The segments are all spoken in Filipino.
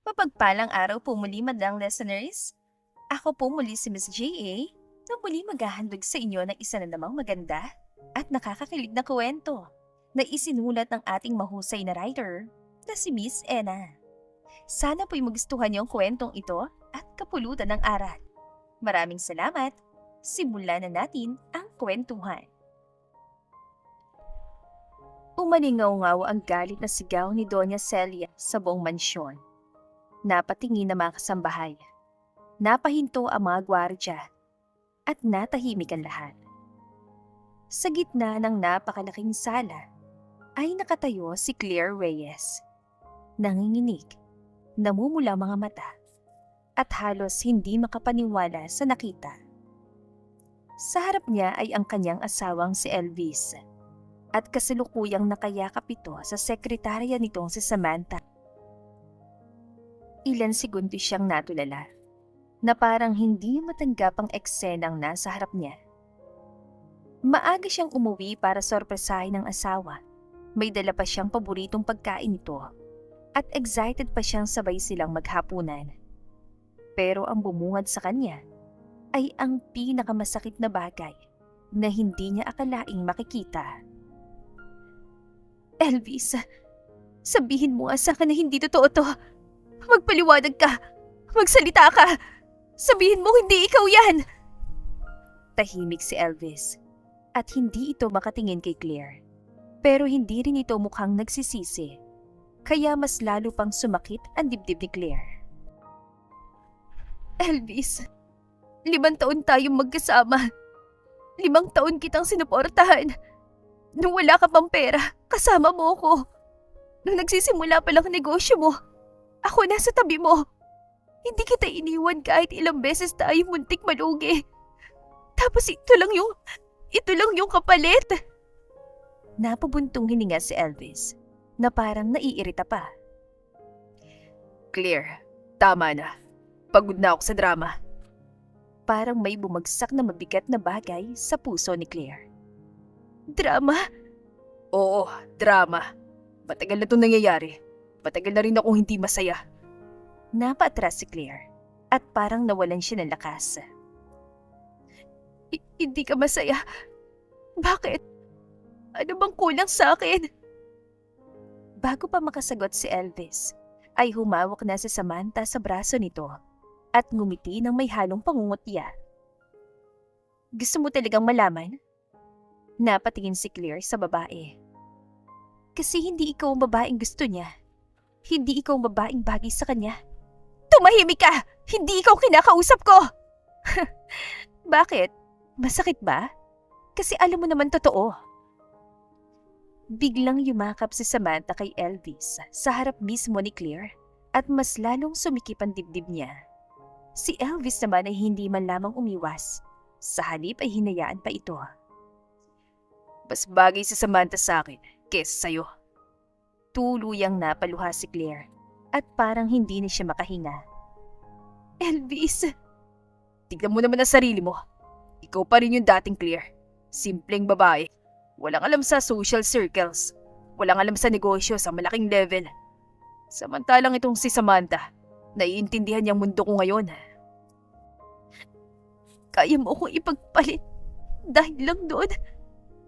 Mapagpalang araw po muli, madlang listeners. Ako po muli si Miss J.A. na muli maghahandog sa inyo ng isa na namang maganda at nakakakilig na kwento na isinulat ng ating mahusay na writer na si Miss Ena. Sana po'y magustuhan niyo ang kwentong ito at kapulutan ng aral. Maraming salamat. Simulan na natin ang kwentuhan. Umalingaw-ngaw ang galit na sigaw ni Doña Celia sa buong mansyon. Napatingin na mga kasambahay. Napahinto ang mga gwardya at natahimik ang lahat. Sa gitna ng napakalaking sala ay nakatayo si Claire Reyes. Nanginginig, namumula mga mata at halos hindi makapaniwala sa nakita. Sa harap niya ay ang kanyang asawang si Elvis at kasalukuyang nakayakap ito sa sekretarya nitong si Samantha. Ilan segundo siyang natulala na parang hindi matanggap ang eksenang nasa harap niya. Maaga siyang umuwi para sorpresahin ng asawa. May dala pa siyang paboritong pagkain nito at excited pa siyang sabay silang maghapunan. Pero ang bumungad sa kanya ay ang pinakamasakit na bagay na hindi niya akalaing makikita. Elvis, sabihin mo sa akin na hindi totoo to. Magpaliwanag ka! Magsalita ka! Sabihin mo hindi ikaw yan! Tahimik si Elvis at hindi ito makatingin kay Claire. Pero hindi rin ito mukhang nagsisisi. Kaya mas lalo pang sumakit ang dibdib ni Claire. Elvis, 5 taon tayong magkasama. 5 taon kitang sinuportahan. Nung wala ka pang pera, kasama mo ko. Nung nagsisimula pa lang negosyo mo, ako nasa tabi mo. Hindi kita iniwan kahit ilang beses tayo muntik malugi. Tapos ito lang yung kapalit. Napabuntong hininga si Elvis na parang naiirita pa. Claire, tama na. Pagod na ako sa drama. Parang may bumagsak na mabigat na bagay sa puso ni Claire. Drama? Oo, drama. Matagal na itong nangyayari. Matagal na rin akong hindi masaya. Napaatras si Claire at parang nawalan siya ng lakas. Hindi ka masaya? Bakit? Ano bang kulang sa akin? Bago pa makasagot si Elvis, ay humawak na si Samantha sa braso nito at ngumiti ng may halong pangungutya. Gusto mo talagang malaman? Napatingin si Claire sa babae. Kasi hindi ikaw ang babaeng gusto niya. Hindi ikaw ang babaeng bagay sa kanya. Tumahimik ka! Hindi ikaw kinakausap ko! Bakit? Masakit ba? Kasi alam mo naman totoo. Biglang yumakap si Samantha kay Elvis sa harap mismo ni Claire at mas lalong sumikip ang dibdib niya. Si Elvis naman ay hindi man lamang umiwas. Sa halip ay hinayaan pa ito. Mas bagay si Samantha sa akin kesa sa'yo. Tuluyang napaluha si Claire at parang hindi na siya makahinga. Elvis! Tignan mo naman ang sarili mo. Ikaw pa rin yung dating Claire. Simpleng babae. Walang alam sa social circles. Walang alam sa negosyo sa malaking level. Samantalang itong si Samantha, naiintindihan niyang mundo ko ngayon. Kaya mo akong ipagpalit dahil lang doon?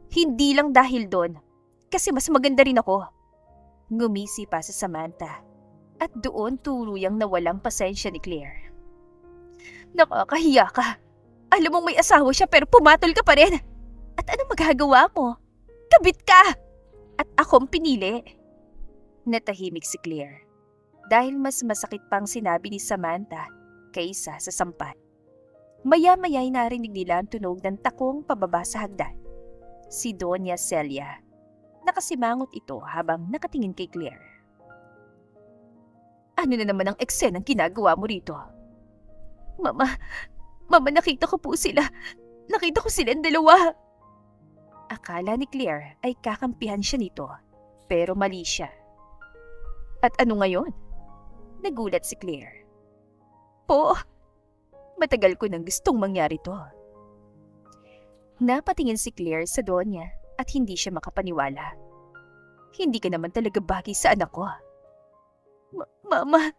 Hindi lang dahil doon. Kasi mas maganda rin ako. Ngumisi pa sa Samantha at doon tuluyang nawalang pasensya ni Claire. Nakakahiya ka. Alam mong may asawa siya pero pumatol ka pa rin. At anong magagawa mo? Kabit ka! At akong pinili. Natahimik si Claire dahil mas masakit pang sinabi ni Samantha kaysa sa sampat. Maya-maya'y narinig nila ang tunog ng takong pababa sa hagdan. Si Doña Celia. Nakasimangot ito habang nakatingin kay Claire. Ano na naman ang eksenang ginagawa mo rito? Mama, nakita ko po sila. Nakita ko silang dalawa. Akala ni Claire ay kakampihan siya nito, pero mali siya. At ano ngayon? Nagulat si Claire. Po, matagal ko nang gustong mangyari to. Napatingin si Claire sa Donya at hindi siya makapaniwala. Hindi ka naman talaga bagay sa anak ko. Mama,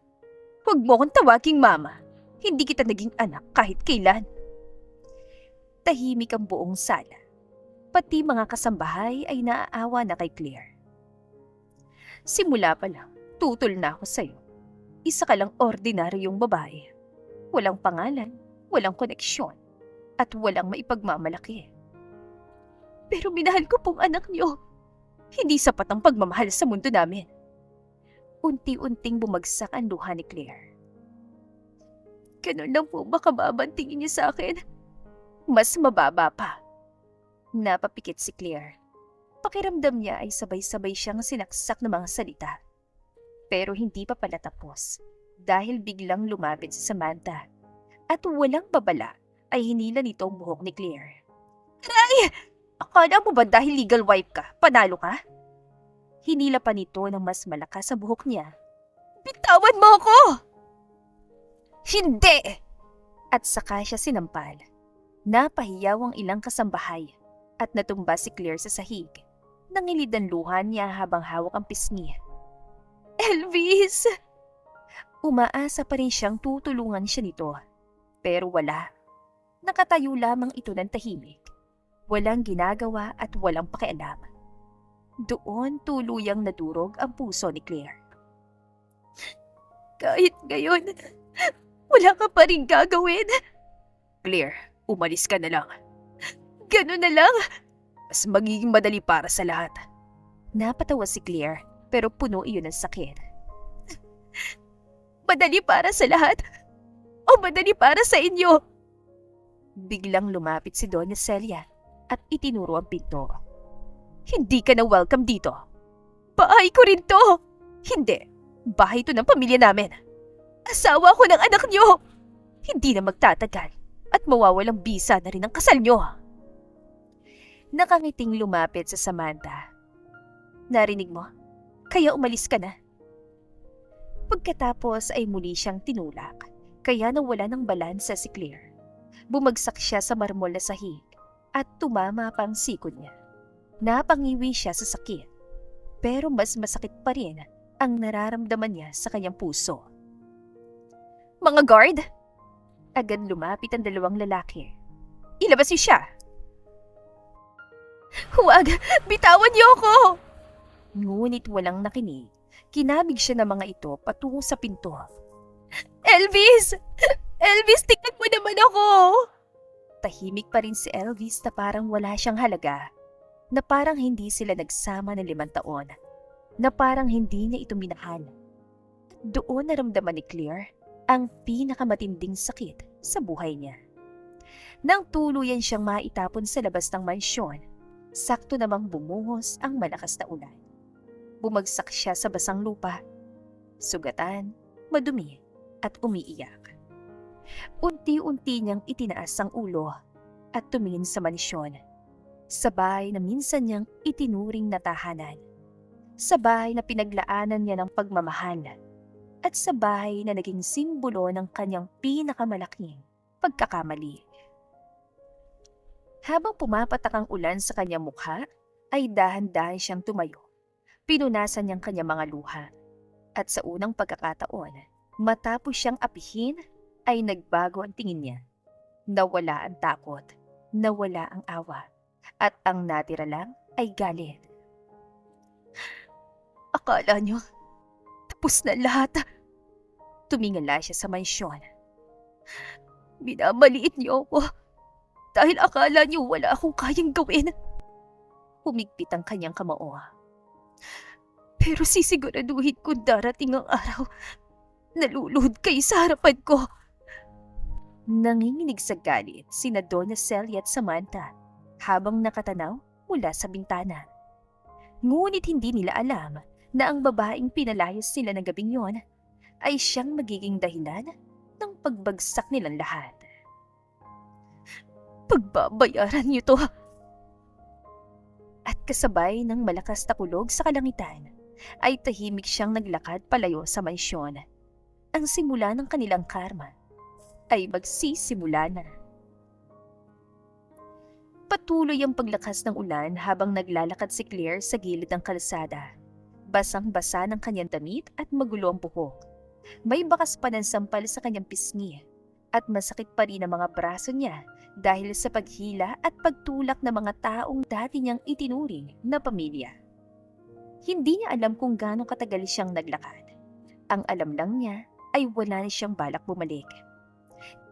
Huwag mo akong tawaging mama. Hindi kita naging anak kahit kailan. Tahimik ang buong sala. Pati mga kasambahay ay naaawa na kay Claire. Simula pa lang, tutol na ako sa'yo. Isa ka lang ordinaryong babae. Walang pangalan, walang koneksyon, at walang maipagmamalaki. Pero minahal ko pong anak niyo. Hindi sapat ang pagmamahal sa mundo namin. Unti-unting bumagsak ang luha ni Claire. Ganun lang po ba kababantingin niyo sa akin? Mas mababa pa. Napapikit si Claire. Pakiramdam niya ay sabay-sabay siyang sinaksak ng mga salita. Pero hindi pa pala tapos dahil biglang lumapit si Samantha at walang babala ay hinila nito ang buhok ni Claire. Ay! Akala mo ba dahil legal wife ka, panalo ka? Hinila pa nito ng mas malakas sa buhok niya. Bitawan mo ako! Hindi! At saka siya sinampal. Napahiyaw ang ilang kasambahay at natumba si Claire sa sahig. Nangilid ang luha niya habang hawak ang pisngi. Elvis! Umaasa pa rin siyang tutulungan siya nito. Pero wala. Nakatayo lamang ito ng tahimik. Walang ginagawa at walang pakialam. Doon tuluyang nadurog ang puso ni Claire. Kahit ngayon, wala ka pa rin gagawin. Claire, umalis ka na lang. Ganun na lang. Mas magiging madali para sa lahat. Napatawa si Claire pero puno iyon ng sakit. Madali para sa lahat? O madali para sa inyo? Biglang lumapit si Doña Celia at itinuro ang pinto. Hindi ka na welcome dito. Bahay ko rin to. Hindi. Bahay to ng pamilya namin. Asawa ko ng anak niyo. Hindi na magtatagal at mawawalang bisa na rin ang kasal niyo. Nakangiting lumapit sa Samantha. Narinig mo? Kaya umalis ka na. Pagkatapos ay muli siyang tinulak, kaya nawala ng balansa si Claire. Bumagsak siya sa marmol na sahig at tumama pa ang sikod niya. Napangiwi siya sa sakit, pero mas masakit pa rin ang nararamdaman niya sa kanyang puso. Mga guard! Agad lumapit ang dalawang lalaki. Ilabas niyo siya! Huwag! Bitawan niyo ako! Ngunit walang nakinig. Kinabig siya ng mga ito patungo sa pinto. Elvis! Elvis, tingnan mo naman ako! Tahimik pa rin si Elvis na parang wala siyang halaga. Na parang hindi sila nagsama ng 5 taon. Na parang hindi niya ito minahal. Doon naramdaman ni Claire ang pinakamatinding sakit sa buhay niya. Nang tuluyan siyang maitapon sa labas ng mansyon, sakto namang bumuhos ang malakas na ulan. Bumagsak siya sa basang lupa, sugatan, madumi at umiiyak. Unti-unti niyang itinaas ang ulo at tumingin sa mansyon. Sa bahay na minsan niyang itinuring na tahanan. Sa bahay na pinaglaanan niya ng pagmamahal. At sa bahay na naging simbolo ng kanyang pinakamalaking pagkakamali. Habang pumapatak ang ulan sa kanyang mukha, ay dahan-dahan siyang tumayo. Pinunasan niyang kanyang mga luha. At sa unang pagkakataon, matapos siyang apihin, ay nagbago ang tingin niya. Nawala ang takot, nawala ang awa, at ang natira lang ay galit. Akala niyo, tapos na lahat. Tumingala siya sa mansyon. Minamaliit niyo ako dahil akala niyo wala akong kayang gawin. Humigpit ang kanyang kamao. Pero sisiguraduhin ko darating ang araw na luluhod kayo sa harapan ko. Nanginginig sa galit sina Doña Celia at Samantha habang nakatanaw mula sa bintana. Ngunit hindi nila alam na ang babaeng pinalayas nila ng gabing yon ay siyang magiging dahilan ng pagbagsak nilang lahat. Pagbabayaran niyo to! At kasabay ng malakas na kulog sa kalangitan, ay tahimik siyang naglakad palayo sa mansyon. Ang simula ng kanilang karma ay magsisimula na. Patuloy ang paglakas ng ulan habang naglalakad si Claire sa gilid ng kalsada. Basang-basa ng kanyang damit at magulo ang buhok. May bakas pa ng sampal sa kanyang pisngi at masakit pa rin ang mga braso niya dahil sa paghila at pagtulak ng mga taong dati niyang itinuring na pamilya. Hindi niya alam kung gaano katagal siyang naglakad. Ang alam lang niya ay wala na siyang balak bumalik.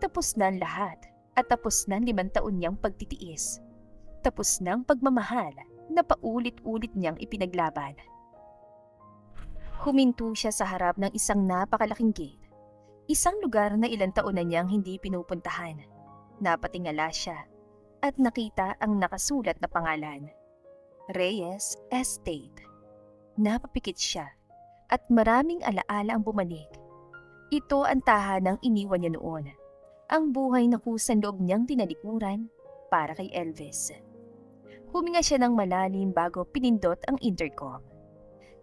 Tapos na ang lahat at tapos na ang 5 taon niyang pagtitiis. Tapos na ang pagmamahal na paulit-ulit niyang ipinaglaban. Huminto siya sa harap ng isang napakalaking gate. Isang lugar na ilang taon na niyang hindi pinupuntahan. Napatingala siya at nakita ang nakasulat na pangalan. Reyes Estate. Napapikit siya at maraming alaala ang bumalik. Ito ang tahanang iniwan niya noon. Ang buhay na kusang loob niyang tinalikuran para kay Elvis. Huminga siya ng malalim bago pinindot ang intercom.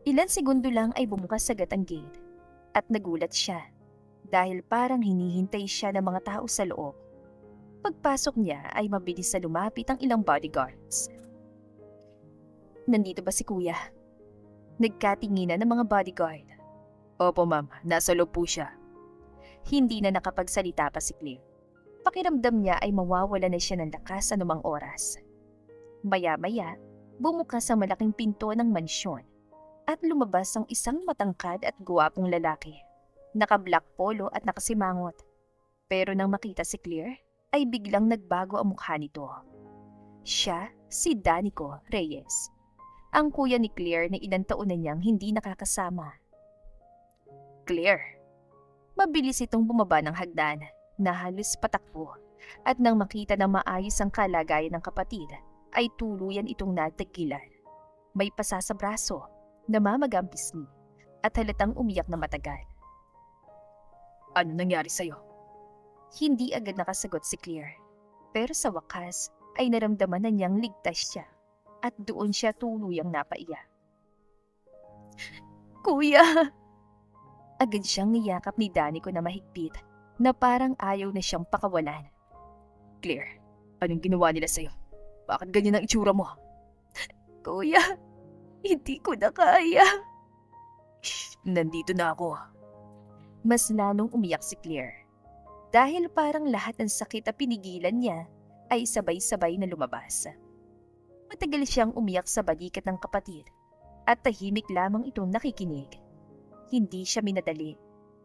Ilan segundo lang ay bumukas agad ang gate at nagulat siya dahil parang hinihintay siya ng mga tao sa loob. Pagpasok niya ay mabilis na lumapit ang ilang bodyguards. Nandito ba si kuya? Nagkatinginan ng mga bodyguard. Opo ma'am, nasa loob po siya. Hindi na nakapagsalita pa si Claire. Pakiramdam niya ay mawawala na siya ng lakas anumang oras. Maya-maya, bumukas ang malaking pinto ng mansyon at lumabas ang isang matangkad at guwapong lalaki. Naka-black polo at nakasimangot. Pero nang makita si Claire, ay biglang nagbago ang mukha nito. Siya si Danico Reyes, ang kuya ni Claire na ilang taon na niyang hindi nakakasama. Claire. Mabilis itong bumaba ng hagdan na halos patakbo at nang makita na maayos ang kalagayan ng kapatid ay tuluyan itong natagilan. May pasa sa braso, namamaga ang pisngi at halatang umiyak na matagal. Ano nangyari sa'yo? Hindi agad nakasagot si Claire, pero sa wakas ay naramdaman na niyang ligtas siya at doon siya tuluyang napaiyak. Kuya! Agad siyang niyakap ni Danico na mahigpit na parang ayaw na siyang pakawalan. Claire, anong ginawa nila sa'yo? Bakit ganyan ang itsura mo? Kuya, hindi ko na kaya. Shh, nandito na ako. Mas lalong umiyak si Claire. Dahil parang lahat ng sakit na pinigilan niya ay sabay-sabay na lumabas. Matagal siyang umiyak sa balikat ng kapatid at tahimik lamang itong nakikinig. Hindi siya minadali,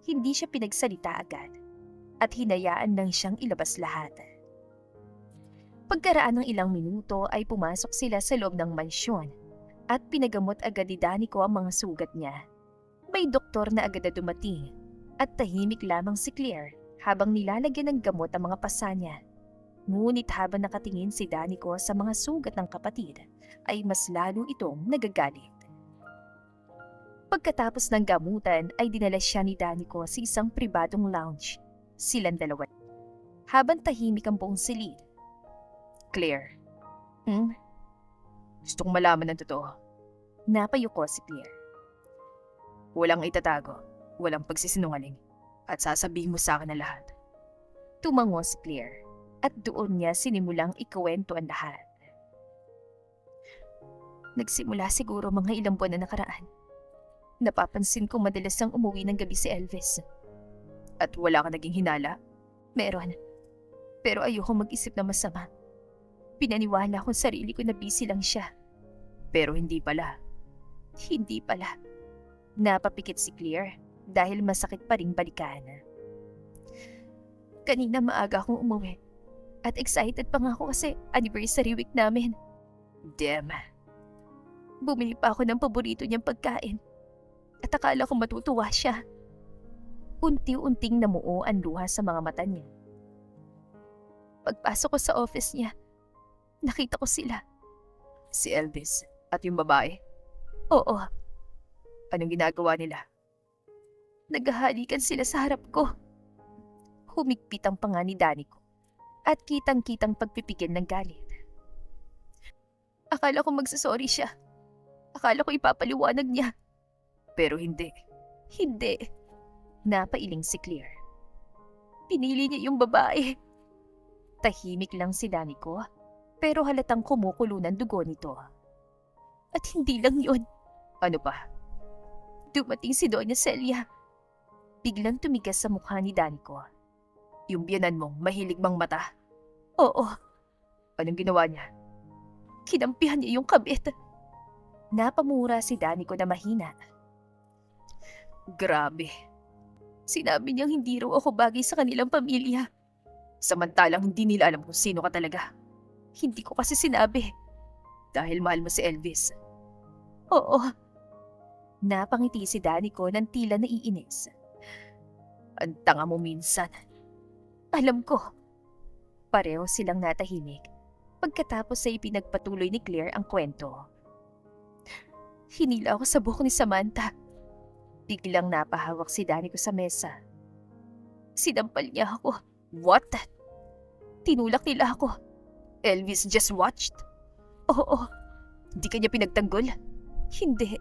hindi siya pinagsalita agad at hinayaan lang siyang ilabas lahat. Pagkaraan ng ilang minuto ay pumasok sila sa loob ng mansyon at pinagamot agad ni Danico ang mga sugat niya. May doktor na agad na dumating at tahimik lamang si Claire habang nilalagyan ng gamot ang mga pasa niya. Ngunit habang nakatingin si Danico sa mga sugat ng kapatid ay mas lalo itong nagagalit. Pagkatapos ng gamutan ay dinala siya ni Danico sa isang pribadong lounge. Silang dalawa. Habang tahimik ang buong silid. Claire. Gusto kong malaman ng totoo. Napayuko si Claire. Walang itatago, walang pagsisinungaling, at sasabihin mo sa akin na lahat. Tumango si Claire at doon niya sinimulang ikuwento ang lahat. Nagsimula siguro mga ilang buwan na nakaraan. Napapansin ko madalas ang umuwi ng gabi si Elvis. At wala ka naging hinala? Meron. Pero ayoko mag-isip na masama. Pinaniwala ko sarili ko na busy lang siya. Pero hindi pala. Hindi pala. Napapikit si Claire dahil masakit pa ring balikan. Kanina maaga akong umuwi. At excited pa nga ako kasi anniversary week namin. Damn. Bumili pa ako ng paborito niyang pagkain. At akala ko matutuwa siya. Unti-unting namuo ang luha sa mga mata niya. Pagpasok ko sa office niya, nakita ko sila. Si Elvis at yung babae? Oo. Anong ginagawa nila? Naghahalikan sila sa harap ko. Humigpit ang panga ni Danico at kitang-kitang pagpipigil ng galit. Akala ko magsasorry siya. Akala ko ipapaliwanag niya. Pero hindi. Hindi. Napailing si Claire. Pinili niya yung babae. Tahimik lang si Danico, pero halatang kumukulo ng dugo nito. At hindi lang yun. Ano pa? Dumating si Doña Celia. Biglang tumigas sa mukha ni Danico. Yung biyanan mong mahilig mang mata. Oo, Anong ginawa niya? kinampihan niya yung kabit. Napamura si Danico na mahina. Grabe. Sinabi niyang hindi raw ako bagay sa kanilang pamilya. Samantalang hindi nila alam kung sino ka talaga. Hindi ko kasi sinabi. Dahil mahal mo si Elvis. Oo. Napangiti si Danico ng tila naiinis. Ang tanga mo minsan. Alam ko. Pareho silang natahimik. Pagkatapos ay pinagpatuloy ni Claire ang kwento. Hinila ako sa buhok ni Samantha. Biglang napahawak si Danico sa mesa. Sinampal niya ako. What? Tinulak nila ako. Elvis just watched? Oo, Di ka niya pinagtanggol? hindi.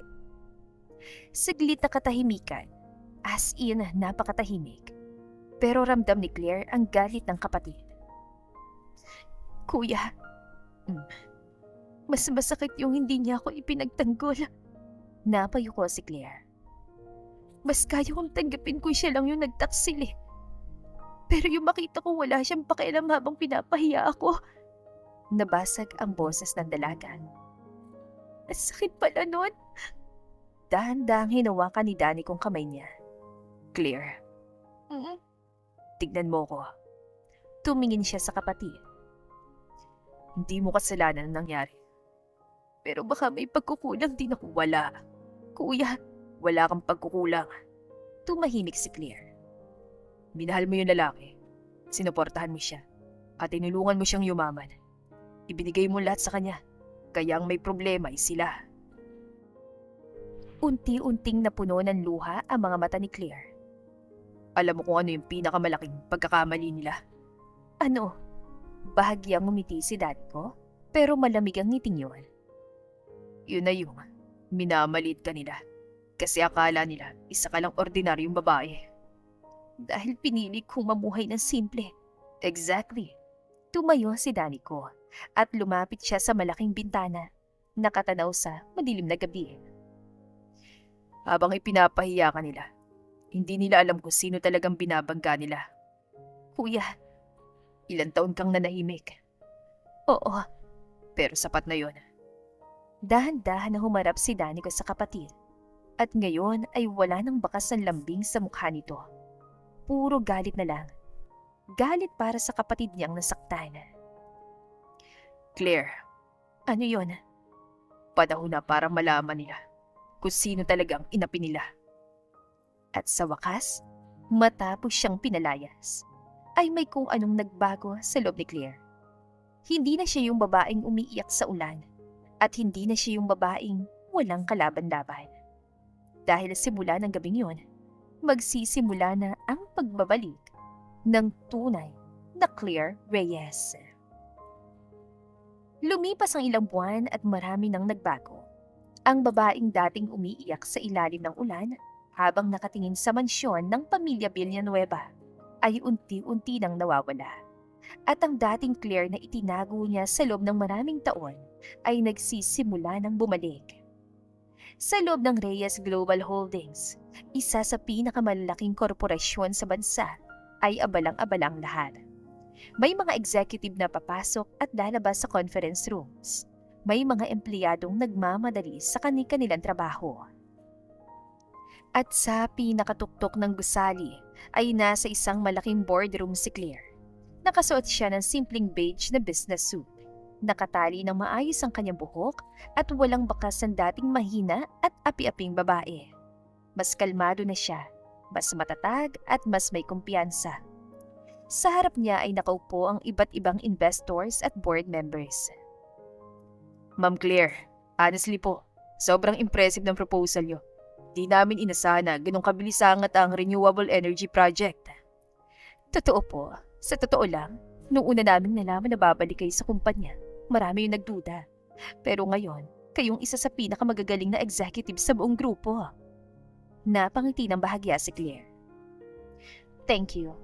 Saglit na katahimikan. As in, napakatahimik. Pero ramdam ni Claire ang galit ng kapatid. Kuya, mas masakit yung hindi niya ako ipinagtanggol. Napayuko si Claire. Mas kaya kong tanggapin kung siya lang yung nagtaksil eh. Pero yung makita ko wala siyang pakialam habang pinapahiya ako. Nabasag ang boses ng dalaga. Ang sakit pala nun. Dahan-dahang hinawakan ni Danny kong kamay niya. Claire, Mm. tignan mo ko. Tumingin siya sa kapatid. Hindi mo kasalanan ang nangyari. Pero baka may pagkukulang din ako. Wala. Kuya, Wala kang pagkukulang. tumahimik si Claire. Minahal mo yung lalaki. Sinuportahan mo siya. At tinulungan mo siyang yumaman. Ibinigay mo lahat sa kanya. Kaya ang may problema ay sila. Unti-unting napuno ng luha ang mga mata ni Claire. Alam mo kung ano yung pinakamalaking pagkakamali nila? Ano? Bahagyang umiti si Daddy ko, pero malamig ang ngiting yun. Yun na yung minamaliit ka nila. Kasi akala nila isa ka lang ordinaryong babae. Dahil pinili kong mamuhay ng simple. Exactly. Tumayo si Danny ko at lumapit siya sa malaking bintana. Nakatanaw sa madilim na gabi. Habang ipinapahiya ka nila, hindi nila alam kung sino talagang binabangga nila. Kuya, Ilang taon kang nanahimik. oo. Pero sapat na yon. Dahan-dahan na humarap si Danny ko sa kapatid. At ngayon ay wala nang bakas ng lambing sa mukha nito. Puro galit na lang. Galit para sa kapatid niyang nasaktan. Claire, Ano yon? panahon na para malaman nila kung sino talagang inapi nila. At sa wakas, matapos siyang pinalayas, ay may kung anong nagbago sa loob ni Claire. Hindi na siya yung babaeng umiiyak sa ulan at hindi na siya yung babaeng walang kalaban-laban. Dahil simula ng gabing yun, magsisimula na ang pagbabalik ng tunay na Claire Reyes. Lumipas ang ilang buwan at marami nang nagbago. Ang babaeng dating umiiyak sa ilalim ng ulan habang nakatingin sa mansyon ng pamilya Villanueva ay unti-unti nang nawawala. At ang dating Claire na itinago niya sa loob ng maraming taon ay nagsisimula ng bumalik. Sa loob ng Reyes Global Holdings, isa sa pinakamalaking korporasyon sa bansa, ay abalang-abalang lahat. May mga executive na papasok at lalabas sa conference rooms. May mga empleyadong nagmamadali sa kanilang trabaho. At sa pinakatuktok ng gusali ay nasa isang malaking boardroom si Claire. Nakasuot siya ng simpleng beige na business suit. Nakatali ng maayos ang kanyang buhok at walang bakas ng dating mahina at api-aping babae. Mas kalmado na siya, mas matatag at mas may kumpiyansa. Sa harap niya ay nakaupo ang iba't ibang investors at board members. Ma'am Claire, honestly po, sobrang impressive ng proposal nyo. Di namin inasahan na ganong kabilisangat ang renewable energy project. Totoo po, sa totoo lang, noong una naming nalaman na babalik kayo sa kumpanya, marami yung nagduda. Pero ngayon, kayong isa sa pinakamagagaling na executive sa buong grupo. Napangiti ng bahagya si Claire. Thank you.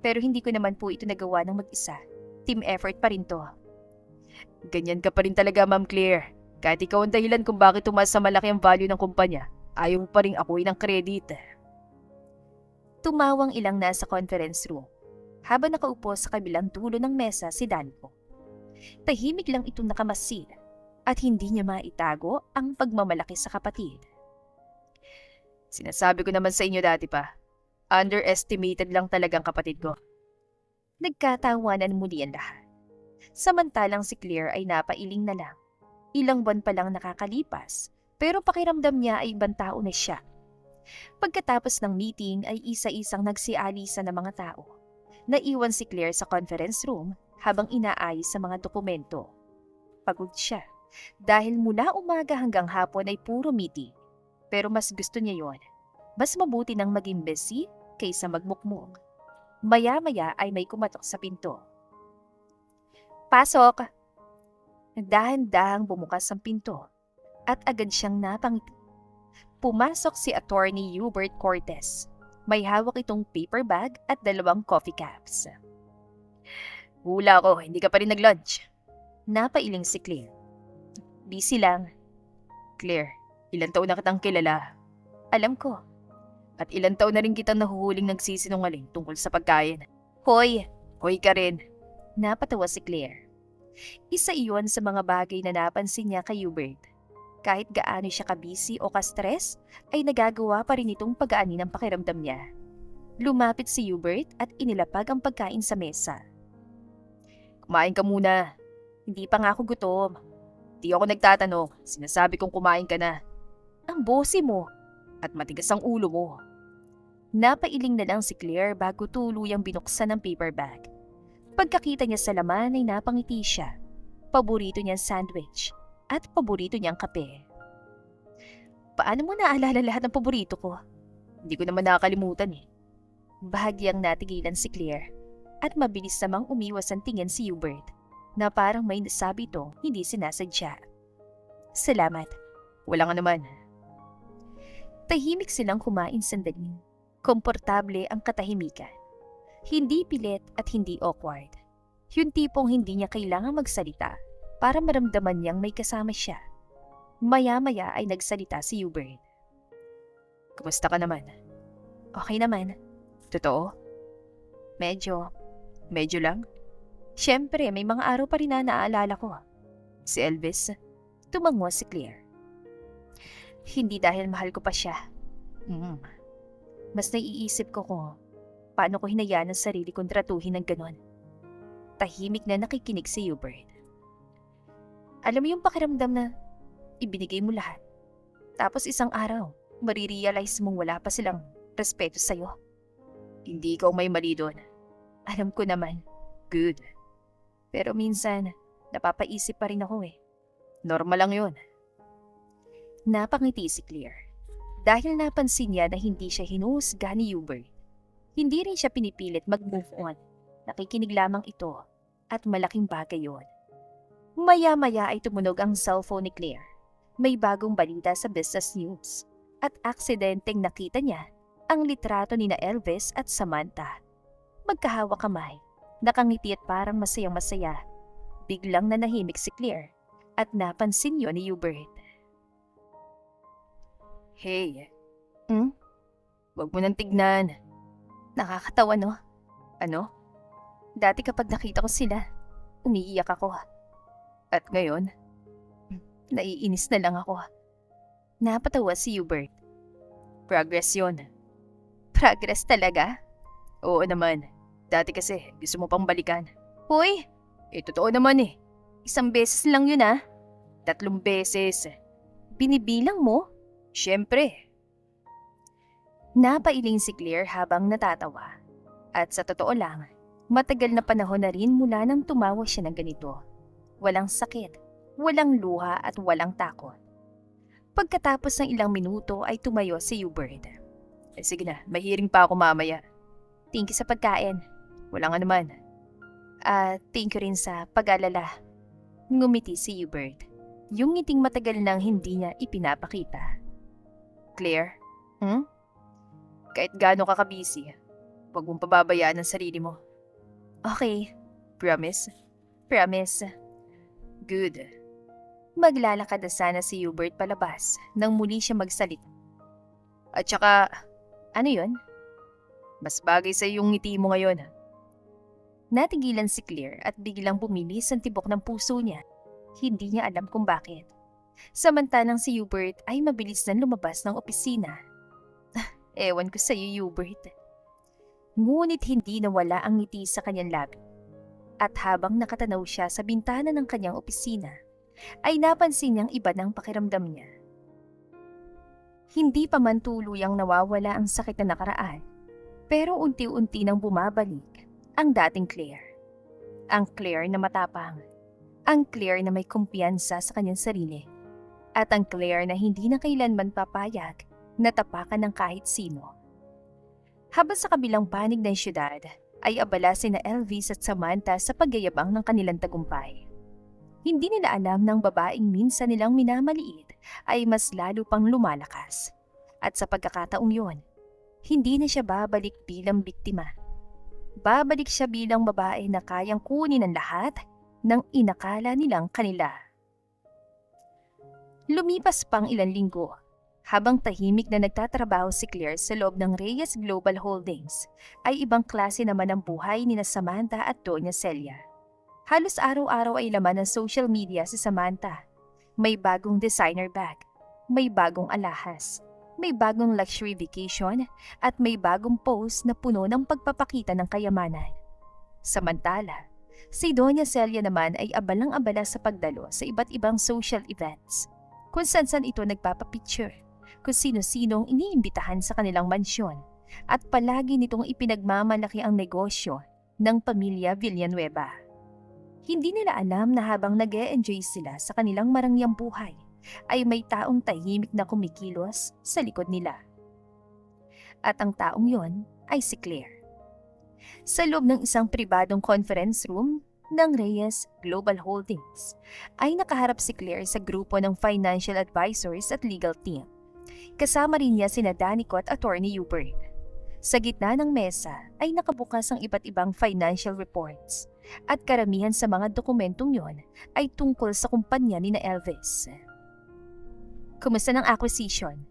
Pero hindi ko naman po ito nagawa ng mag-isa. Team effort pa rin to. Ganyan ka pa rin talaga, Ma'am Claire. Kahit ikaw ang dahilan kung bakit tumaas sa malaki ang value ng kumpanya, ayaw mo pa rin akuin ng credit. Tumawang ilang nasa conference room habang nakaupo sa kabilang dulo ng mesa si Danko. Tahimik lang itong nakamasid at hindi niya maitago ang pagmamalaki sa kapatid. Sinasabi ko naman sa inyo dati pa, underestimated lang talagang kapatid ko. Nagkatawanan muli ang lahat. Samantalang si Claire ay napailing na lang. Ilang buwan pa lang nakakalipas, pero pakiramdam niya ay ibang tao na siya. Pagkatapos ng meeting ay isa-isang nagsialisa ng mga tao. Naiwan si Claire sa conference room habang inaayos sa mga dokumento. Pagod siya dahil mula umaga hanggang hapon ay puro meeting. Pero mas gusto niya yon. Mas mabuti nang maging busy kaysa magmukmuk. Maya-maya ay may kumatok sa pinto. Pasok! Dahan-dahang bumukas ang pinto at agad siyang napangiti. Pumasok si Attorney Hubert Cortez. May hawak itong paper bag at 2 coffee cups. Hula ko, hindi ka pa rin nag-lunch. Napailing si Claire. Busy lang. Claire, ilang taon na kitang kilala. Alam ko. At ilang taon na rin kitang nahuhuling nagsisinungaling tungkol sa pagkain. Hoy! Hoy ka rin. Napatawa si Claire. Isa iyon sa mga bagay na napansin niya kay Hubert. Kahit gaano siya kabisi o ka-stress, ay nagagawa pa rin itong pagaanin ang pakiramdam niya. Lumapit si Hubert at inilapag ang pagkain sa mesa. Kumain ka muna. Hindi pa nga ako gutom. Di ako nagtatanong, sinasabi kong kumain ka na. Ang bosi mo. At matigas ang ulo mo. Napailing na lang si Claire bago tuluyang binuksan ang paper bag. Pagkakita niya sa laman ay napangiti siya. Paborito niyang sandwich at paborito niyang kape. Paano mo naalala lahat ng paborito ko? Hindi ko naman nakakalimutan eh. Bahagyang natigilan si Claire at mabilis namang umiwas ang tingin si Hubert na parang may nasabi itong hindi sinasadya. Salamat. Wala nga naman. Tahimik silang kumain sandali. Komportable ang katahimikan. Hindi pilit at hindi awkward. Yung tipong hindi niya kailangang magsalita para maramdaman niyang may kasama siya. Maya-maya ay nagsalita si Hubert. Kumusta ka naman? Okay naman. Totoo? Medyo. Medyo lang? Siyempre, may mga araw pa rin na naaalala ko. Si Elvis? Tumango si Claire. Hindi dahil mahal ko pa siya. Mas naiisip ko kung paano ko hinayaan ang sarili kong tratuhin ng ganon. Tahimik na nakikinig si Hubert. Alam mo yung pakiramdam na ibinigay mo lahat. Tapos isang araw, marirealize mong wala pa silang respeto sa'yo. Hindi ikaw may mali doon. Alam ko naman. Good. Pero minsan, napapaisip pa rin ako eh. Normal lang yun. Napangiti si Claire. Dahil napansin niya na hindi siya hinuhusga ni Hubert. Hindi rin siya pinipilit mag-move on. Nakikinig lamang ito at malaking bagay yun. Maya-maya ay tumunog ang cellphone ni Claire. May bagong balita sa business news at aksidenteng nakita niya ang litrato ni na Elvis at Samantha. Magkahawak kamay, nakangiti at parang masayang-masaya. Biglang nanahimik si Claire at napansin yun ni Hubert. Hey. Hmm? Huwag mo nang tignan. Nakakatawa no? Ano? Dati kapag nakita ko sila, umiiyak ako. At ngayon? Naiinis na lang ako. Napatawa si Hubert. Progress yun. Progress talaga? Oo naman. Dati kasi gusto mo pang balikan. Hoy! Totoo naman eh. 1 beses lang yun 3 beses. Binibilang mo? Siyempre. Napailing si Claire habang natatawa. At sa totoo lang, matagal na panahon na rin mula nang tumawa siya ng ganito. Walang sakit, walang luha at walang takot. Pagkatapos ng ilang minuto ay tumayo si Hubert. Sige na, may hearing pa ako mamaya. Thank you sa pagkain. Wala nga naman. Thank you rin sa pag-alala. Ngumiti si Hubert. Yung ngiting matagal nang hindi niya ipinapakita. Claire? Hmm? Kahit gaano ka kabisi, huwag mong pababayaan ang sarili mo. Okay. Promise? Promise. Good. Maglalakad na sana si Hubert palabas nang muli siya magsalita. At saka, Ano yun? Mas bagay sa yung ngiti mo ngayon. Natigilan si Claire at biglang bumilis ang tibok ng puso niya. Hindi niya alam kung bakit. Samantalang si Hubert ay mabilis na lumabas ng opisina. Ewan ko sa iyo, Hubert. Ngunit hindi nawala ang ngiti sa kanyang labi. At habang nakatanaw siya sa bintana ng kanyang opisina, ay napansin niyang iba ng pakiramdam niya. Hindi pa man tuluyang nawawala ang sakit na nakaraan, pero unti-unti nang bumabalik ang dating Claire. Ang Claire na matapang, ang Claire na may kumpiyansa sa kanyang sarili, at ang Claire na hindi na kailanman papayag na tapakan ng kahit sino. Habang sa kabilang panig ng syudad, ay abala sina Elvis at Samantha sa pagyayabang ng kanilang tagumpay. Hindi nila alam ng babaeng minsan nilang minamaliit ay mas lalo pang lumalakas. At sa pagkakataong yon, hindi na siya babalik bilang biktima. Babalik siya bilang babae na kayang kunin ang lahat ng inakala nilang kanila. Lumipas pang ilang linggo, habang tahimik na nagtatrabaho si Claire sa loob ng Reyes Global Holdings, ay ibang klase naman ang buhay ni Samantha at Doña Celia. Halos araw-araw ay laman ng social media si Samantha. May bagong designer bag, may bagong alahas, may bagong luxury vacation, at may bagong post na puno ng pagpapakita ng kayamanan. Samantala, si Doña Celia naman ay abalang-abala sa pagdalo sa iba't ibang social events, kung saan ito nagpapapicture, kung sino-sinong iniimbitahan sa kanilang mansyon, at palagi nitong ipinagmamalaki ang negosyo ng pamilya Villanueva. Hindi nila alam na habang nag-e-enjoy sila sa kanilang marangyang buhay, ay may taong tahimik na kumikilos sa likod nila. At ang taong yon ay si Claire. Sa loob ng isang pribadong conference room ng Reyes Global Holdings, ay nakaharap si Claire sa grupo ng financial advisors at legal team. Kasama rin niya sina Danico at Attorney Hubert. Sa gitna ng mesa ay nakabukas ang iba't ibang financial reports, at karamihan sa mga dokumentong yon ay tungkol sa kumpanya ni na Elvis. Kumusta ng acquisition?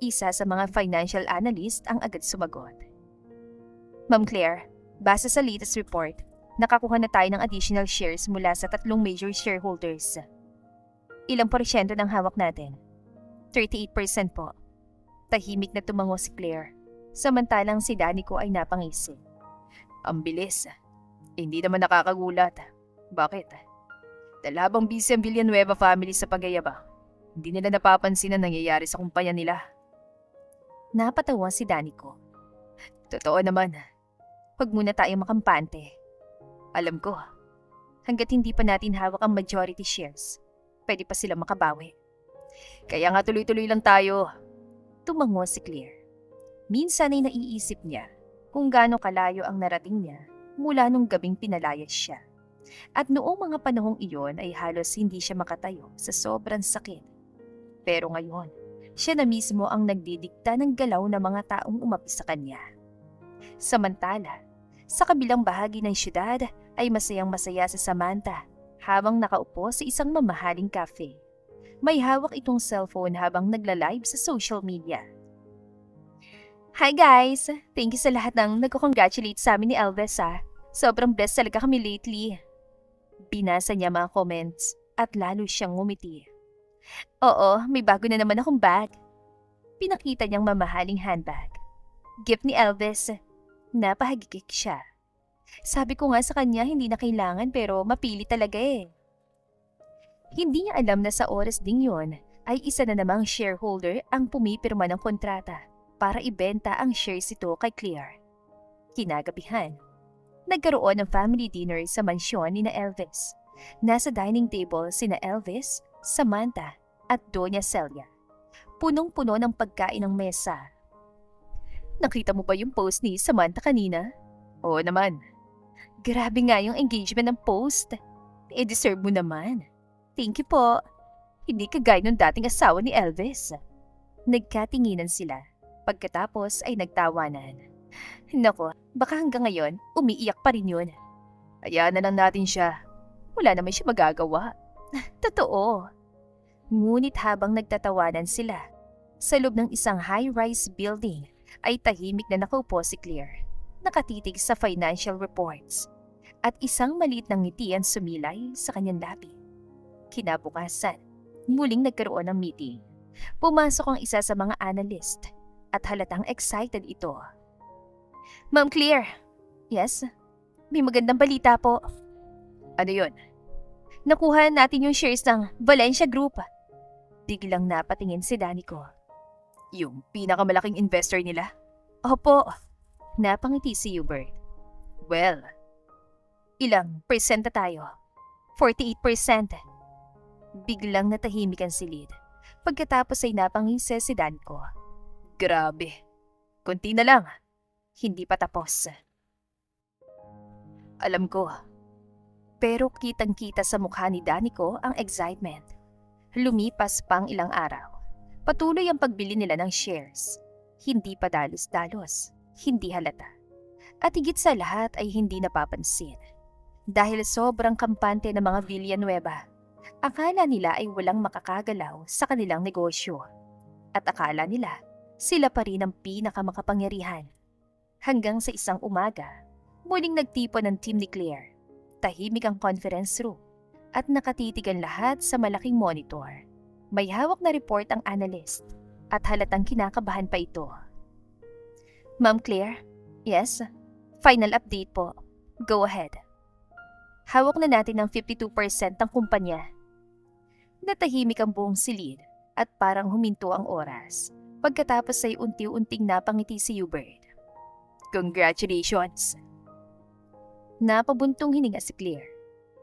Isa sa mga financial analyst ang agad sumagot. Ma'am Claire, base sa latest report, nakakuha na tayo ng additional shares mula sa 3 major shareholders. Ilang porsyento ng hawak natin? 38% po. Tahimik na tumango si Claire, samantalang si Danico ay napangisip. Ang bilis. Hindi naman nakakagulat. Bakit? Dalhabang busy ang Villanueva family sa pagyayabang. Hindi nila napapansin ang nangyayari sa kumpanya nila. Napatawa si Danico. Totoo naman. Huwag muna tayong makampante. Alam ko. Hanggat hindi pa natin hawak ang majority shares, pwede pa sila makabawi. Kaya nga tuloy-tuloy lang tayo. Tumango si Claire. Minsan ay naiisip niya kung gaano kalayo ang narating niya mula nung gabing pinalayas siya. At noong mga panahong iyon ay halos hindi siya makatayo sa sobrang sakit. Pero ngayon, siya na mismo ang nagdidikta ng galaw ng mga taong umapi sa kanya. Samantala, sa kabilang bahagi ng syudad ay masayang-masaya si Samantha habang nakaupo sa isang mamahaling cafe. May hawak itong cellphone habang nagla-live sa social media. Hi guys! Thank you sa lahat ng nagko-congratulate sa amin ni Elvis ha. Sobrang blessed talaga kami lately. Binasa niya mga comments at lalo siyang ngumiti. Oo, may bago na naman akong bag. Pinakita niyang mamahaling handbag. Gift ni Elvis. Napahagikik siya. Sabi ko nga sa kanya hindi na kailangan pero mapili talaga eh. Hindi niya alam na sa oras ding yon ay isa na namang shareholder ang pumipirma ng kontrata para ibenta ang shares ito kay Claire. Kinagabihan, nagkaroon ng family dinner sa mansyon ni na Elvis. Nasa dining table sina Elvis, Samantha at Doña Celia. Punong-puno ng pagkain ng mesa. Nakita mo ba yung post ni Samantha kanina? Oo naman. Grabe nga yung engagement ng post. Deserve mo naman. Thank you po. Hindi kagaya ng dating asawa ni Elvis. Nagkatinginan sila. Pagkatapos ay nagtawanan. Nako, baka hanggang ngayon, umiiyak pa rin yun. Hayaan na lang natin siya. Wala naman siya magagawa. Totoo. Ngunit habang nagtatawanan sila, sa loob ng isang high-rise building, ay tahimik na nakaupo si Claire, nakatitig sa financial reports, at isang maliit na ngiti ang sumilay sa kanyang labi. Kinabukasan, muling nagkaroon ng meeting. Pumasok ang isa sa mga analyst at halatang excited ito. Ma'am Claire. Yes? May magandang balita po. Ano yun? Nakuha natin yung shares ng Valencia Group. Biglang napatingin si Danico. Yung pinakamalaking investor nila? Opo. Napangiti si Hubert. Well, Ilang percent na tayo? 48%. Biglang natahimikan si Lid. Pagkatapos ay napangisi si Danco. grabe. Kunti na lang. Hindi pa tapos. Alam ko. Pero kitang-kita sa mukha ni Danico ang excitement. Lumipas pang ilang araw. Patuloy ang pagbili nila ng shares. Hindi pa dalos-dalos. Hindi halata. At higit sa lahat ay hindi napapansin. Dahil sobrang kampante ng mga Villanueva, akala nila ay walang makakagalaw sa kanilang negosyo. At akala nila, sila pa rin ang pinakamakapangyarihan. Hanggang sa isang umaga, muling nagtipon ng team ni Claire. Tahimik ang conference room at nakatitigan lahat sa malaking monitor. May hawak na report ang analyst at halatang kinakabahan pa ito. Ma'am Claire? Yes? Final update po. Go ahead. Hawak na natin ang 52% ng kumpanya. Natahimik ang buong silid at parang huminto ang oras. Pagkatapos ay unti-unting napangiti si Hubert. Congratulations. Napabuntong hininga si Claire.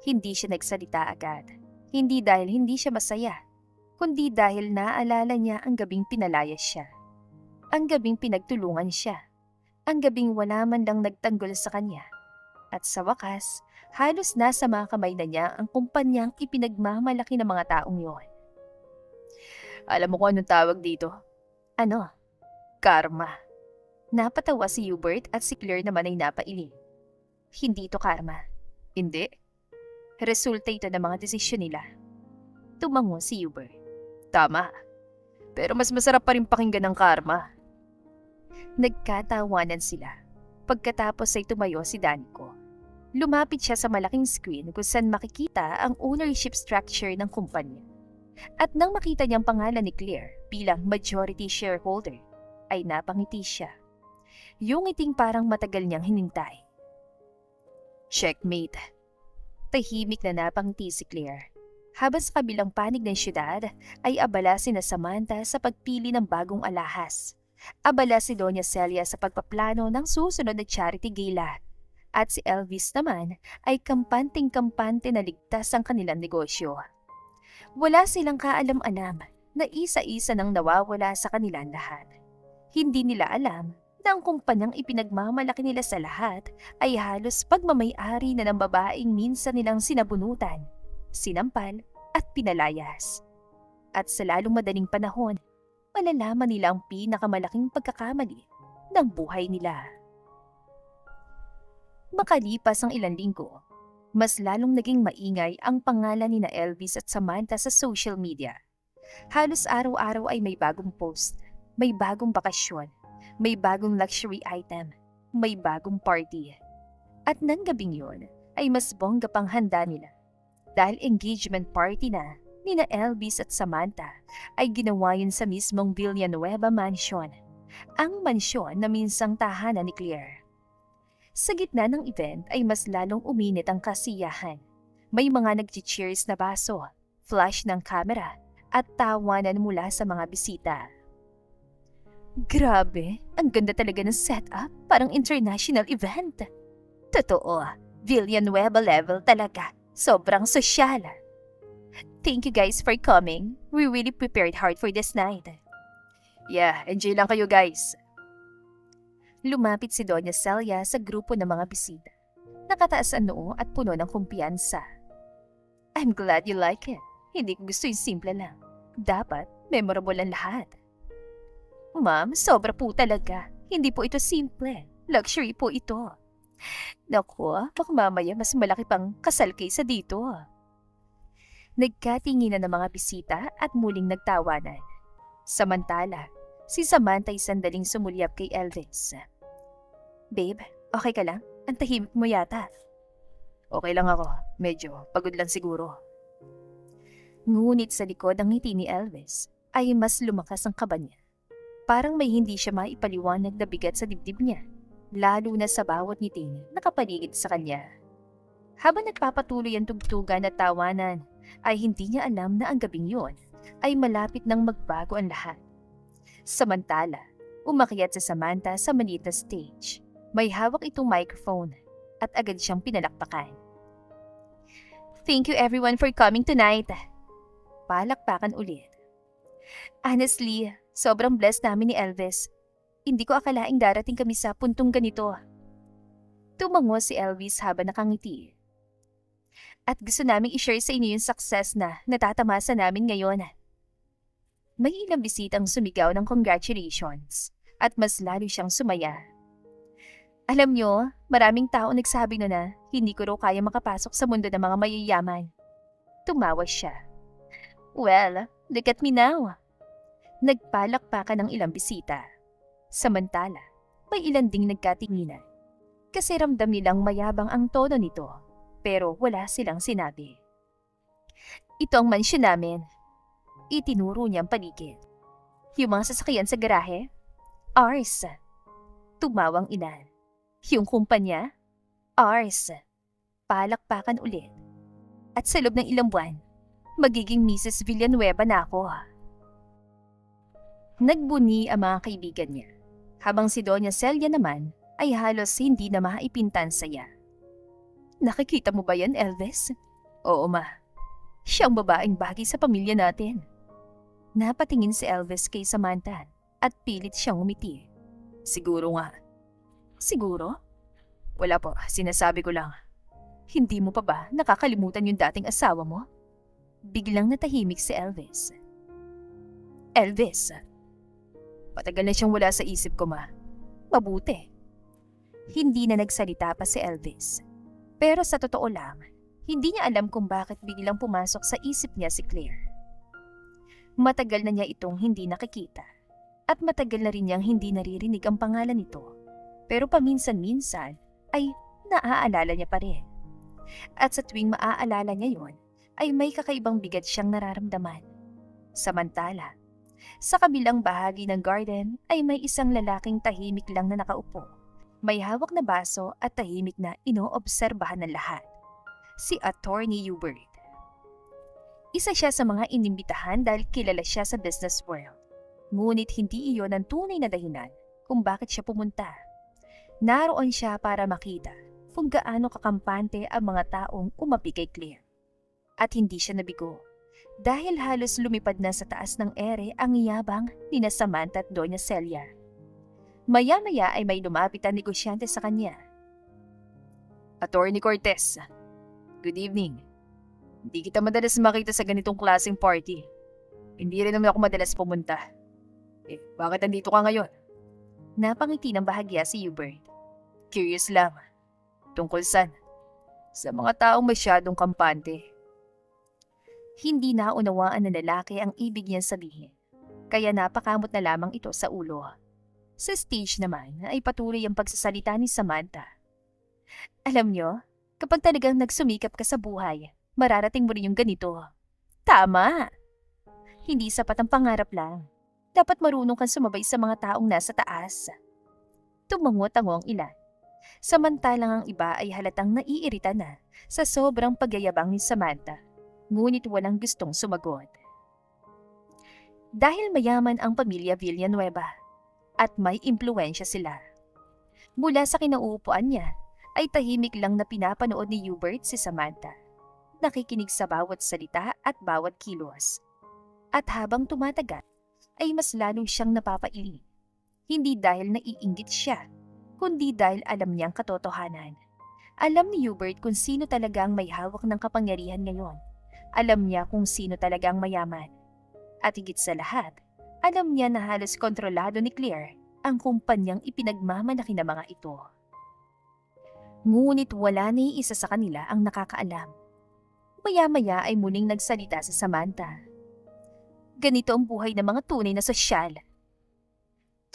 Hindi siya nagsalita agad. Hindi dahil hindi siya masaya, kundi dahil naaalala niya ang gabing pinalayas siya. Ang gabing pinagtulungan siya. Ang gabing wala man lang nagtanggol sa kanya. At sa wakas, halos nasa mga kamay na niya ang kumpanyang ipinagmamalaki ng mga taong yon. Alam mo kung anong tawag dito? Ano? Karma. Napatawa si Hubert at si Claire naman ay napailing. Hindi ito karma. Hindi. Resulta ito ng mga desisyon nila. Tumango si Hubert. Tama. Pero mas masarap pa rin pakinggan ng karma. Nagkatawanan sila. Pagkatapos ay tumayo si Danico. Lumapit siya sa malaking screen kung saan makikita ang ownership structure ng kumpanya. At nang makita niyang pangalan ni Claire bilang majority shareholder, ay napangiti siya. Yung ngiting parang matagal niyang hinintay. Checkmate. Tahimik na napangiti si Claire. Habang sa kabilang panig ng syudad, ay abala sina Samantha sa pagpili ng bagong alahas. Abala si Doña Celia sa pagpaplano ng susunod na charity gala. At si Elvis naman ay kampanting-kampante na ligtas ang kanilang negosyo. Wala silang kaalam-alam na isa-isa nang nawawala sa kanilang lahat. Hindi nila alam na ang kumpanyang ipinagmamalaki nila sa lahat ay halos pagmamay-ari na ng babaeng minsan nilang sinabunutan, sinampal at pinalayas. At sa lalong madaling panahon, malalaman nila ang pinakamalaking pagkakamali ng buhay nila. Makalipas ang ilang linggo, mas lalong naging maingay ang pangalan ni na Elvis at Samantha sa social media. Halos araw-araw ay may bagong post, may bagong bakasyon, may bagong luxury item, may bagong party. At nang gabing yun ay mas bongga pang handa nila. Dahil engagement party na ni na Elvis at Samantha ay ginawa yun sa mismong Villanueva Mansion, ang mansyon na minsang tahanan ni Claire. Sa gitna ng event ay mas lalong uminit ang kasiyahan. May mga nag-cheers na baso, flash ng kamera, at tawanan mula sa mga bisita. Grabe, ang ganda talaga ng setup, parang international event. Totoo, Villanueva level talaga, sobrang sosyal. Thank you guys for coming. We really prepared hard for this night. Yeah, enjoy lang kayo guys. Lumapit si Doña Celia sa grupo ng mga bisita. Nakataas ang noo at puno ng kumpiyansa. I'm glad you like it. Hindi ko gusto yung simple lang. Dapat memorable ang lahat. Ma'am, sobra po talaga. Hindi po ito simple. Luxury po ito. Naku, baka mamaya mas malaki pang kasal kaysa dito. Nagkatinginan ng mga bisita at muling nagtawanan. Samantala, Si Samantha ay sandaling sumulyap kay Elvis. Babe, okay ka lang? Ang tahimik mo yata. Okay lang ako. Medyo pagod lang siguro. Ngunit sa likod ng ngiti ni Elvis ay mas lumakas ang kaba niya. Parang may hindi siya maipaliwanag na bigat sa dibdib niya, lalo na sa bawat ngiting nakapaligid sa kanya. Habang nagpapatuloy ang tugtugan at tawanan, ay hindi niya alam na ang gabing yon ay malapit nang magbago ang lahat. Samantala, umakyat si Samantha sa maliit na stage. May hawak itong microphone at agad siyang pinalakpakan. Thank you everyone for coming tonight. Palakpakan ulit. Honestly, sobrang blessed namin ni Elvis. Hindi ko akalaing darating kami sa puntong ganito. Tumango si Elvis habang nakangiti. At gusto naming i-share sa inyo yung success na natatamasa namin ngayon. May ilang bisitang sumigaw ng congratulations at mas lalo siyang sumaya. Alam nyo, maraming tao nagsabi no na hindi ko raw kaya makapasok sa mundo ng mga mayayaman. Tumawa siya. Well, look at me now. Nagpalakpakan ng ilang bisita. Samantala, may ilan ding nagkatinginan. Kasi ramdam nilang mayabang ang tono nito, pero wala silang sinabi. Ito ang mansyon namin. Itinuro niyang paligid. Yung mga sasakyan sa garahe? Ours. Tumawang ilan. Yung kumpanya? Ours. Palakpakan ulit. At sa loob ng ilang buwan, magiging Mrs. Villanueva na ako. Nagbuni ang mga kaibigan niya, habang si Doña Celia naman ay halos hindi na maipintan saya. Nakikita mo ba yan, Elvis? Oo, ma. Siyang babaeng bagay sa pamilya natin. Napatingin si Elvis kay Samantha at pilit siyang umiti. Siguro nga. Siguro? Wala po, sinasabi ko lang. Hindi mo pa ba nakakalimutan yung dating asawa mo? Biglang natahimik si Elvis. Elvis, Patagal na siyang wala sa isip ko, ma. mabuti. Hindi na nagsalita pa si Elvis. Pero sa totoo lang, hindi niya alam kung bakit biglang pumasok sa isip niya si Claire. Matagal na niya itong hindi nakikita. At matagal na rin niyang hindi naririnig ang pangalan nito. Pero paminsan-minsan ay naaalala niya pa rin. At sa tuwing maaalala niya yon, ay may kakaibang bigat siyang nararamdaman. Samantala, sa kabilang bahagi ng garden ay may isang lalaking tahimik lang na nakaupo. May hawak na baso at tahimik na inoobserbahan ng lahat. Si Attorney Hubert. Isa siya sa mga inimbitahan dahil kilala siya sa business world. Ngunit hindi iyon ang tunay na dahilan kung bakit siya pumunta. Naroon siya para makita kung gaano kakampante ang mga taong umapi kay Claire. At hindi siya nabigo dahil halos lumipad na sa taas ng ere ang yabang ni na Samantha at Doña Celia. Maya-maya ay may lumapit ang negosyante sa kanya. Attorney Cortez, good evening. Hindi kita madalas makita sa ganitong klaseng party. Hindi rin naman ako madalas pumunta. Bakit nandito ka ngayon? Napangiti ng bahagya si Hubert. Curious lang. Tungkol saan? Sa mga taong masyadong kampante. Hindi naunawaan ng lalaki ang ibig niyang sabihin, kaya napakamot na lamang ito sa ulo. Sa stage naman ay patuloy ang pagsasalita ni Samantha. Alam niyo, kapag talagang nagsumikap ka sa buhay, mararating mo rin yung ganito. Tama! Hindi sapat ang pangarap lang. Dapat marunong kang sumabay sa mga taong nasa taas. Tumango-tango ang ilan. Samantalang ang iba ay halatang naiirita na sa sobrang pagyayabang ni Samantha. Ngunit walang gustong sumagot. Dahil mayaman ang pamilya Villanueva at may impluwensya sila. Mula sa kinauupuan niya ay tahimik lang na pinapanood ni Hubert si Samantha. Nakikinig sa bawat salita at bawat kilos. At habang tumatagal ay mas lalo siyang napapailing. Hindi dahil naiinggit siya, kundi dahil alam niyang katotohanan. Alam ni Hubert kung sino talaga ang may hawak ng kapangyarihan ngayon. Alam niya kung sino talaga ang mayaman. At higit sa lahat, alam niya na halos kontrolado ni Claire ang kumpanyang ipinagmamalaki ng mga ito. Ngunit wala ni isa sa kanila ang nakakaalam. Maya-maya ay muling nagsalita sa Samantha. Ganito ang buhay ng mga tunay na sosyal.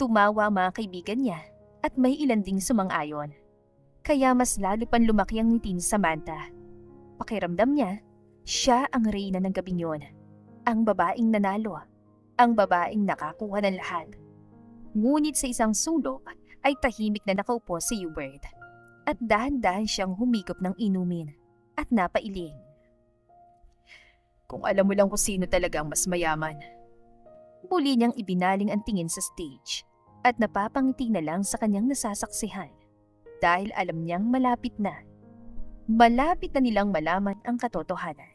Tumawa ang mga kaibigan niya at may ilan ding sumang-ayon. Kaya mas lalo pang lumaki ang ngiti ni Samantha. Pakiramdam niya, siya ang reyna ng gabing yun. Ang babaeng nanalo. Ang babaeng nakakuha ng lahat. Ngunit sa isang sulok ay tahimik na nakaupo si Hubert. At dahan-dahan siyang humigop ng inumin at napailing. Kung alam mo lang kung sino talaga ang mas mayaman. Muli niyang ibinaling ang tingin sa stage at napapangiti na lang sa kanyang nasasaksihan dahil alam niyang malapit na. Malapit na nilang malaman ang katotohanan.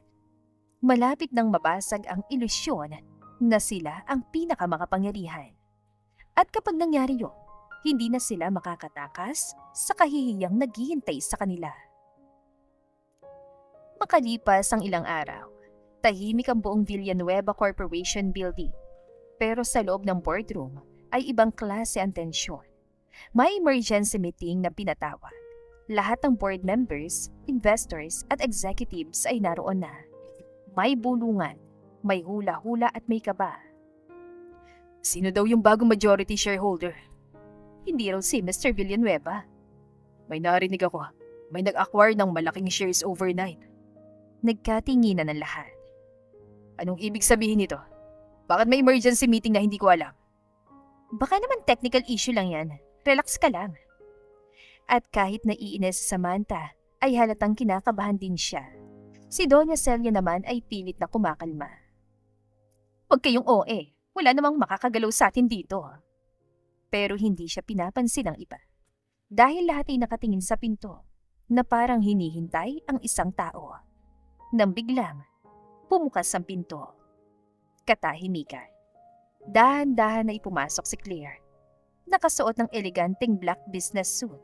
Malapit nang mabasag ang ilusyon na sila ang pinakamakapangyarihan. At kapag nangyari yun, hindi na sila makakatakas sa kahihiyang naghihintay sa kanila. Makalipas ang ilang araw, tahimik ang buong Villanueva Corporation Building. Pero sa loob ng boardroom ay ibang klase ang tensyon. May emergency meeting na pinatawag. Lahat ng board members, investors at executives ay naroon na. May bulungan, may hula-hula at may kaba. Sino daw yung bagong majority shareholder? Hindi raw si Mr. Villanueva. May narinig ako. May nag-acquire ng malaking shares overnight. Nagkatinginan ng lahat. Anong ibig sabihin nito? Bakit may emergency meeting na hindi ko alam? Baka naman technical issue lang yan. Relax ka lang. At kahit naiinis si Samantha, ay halatang kinakabahan din siya. Si Doña Celia naman ay pilit na kumakalma. Huwag kayong OA. Wala namang makakagalaw sa atin dito. Pero hindi siya pinapansin ng iba. Dahil lahat ay nakatingin sa pinto na parang hinihintay ang isang tao. Nang biglang, pumukas ang pinto. Katahimikan. Dahan-dahan na ipumasok si Claire. Nakasuot ng eleganteng black business suit.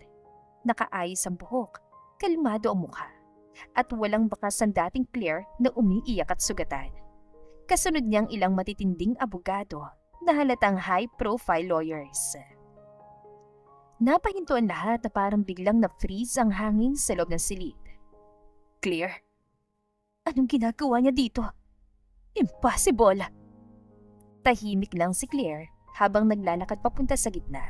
Nakaayos ang buhok, kalmado ang mukha, at walang bakas ang dating Claire na umiiyak at sugatan. Kasunod niyang ilang matitinding abogado na halatang high-profile lawyers. Napahinto ang lahat na parang biglang na-freeze ang hangin sa loob ng silid. Claire? Anong ginagawa niya dito? Impossible! Tahimik lang si Claire habang naglalakad papunta sa gitna.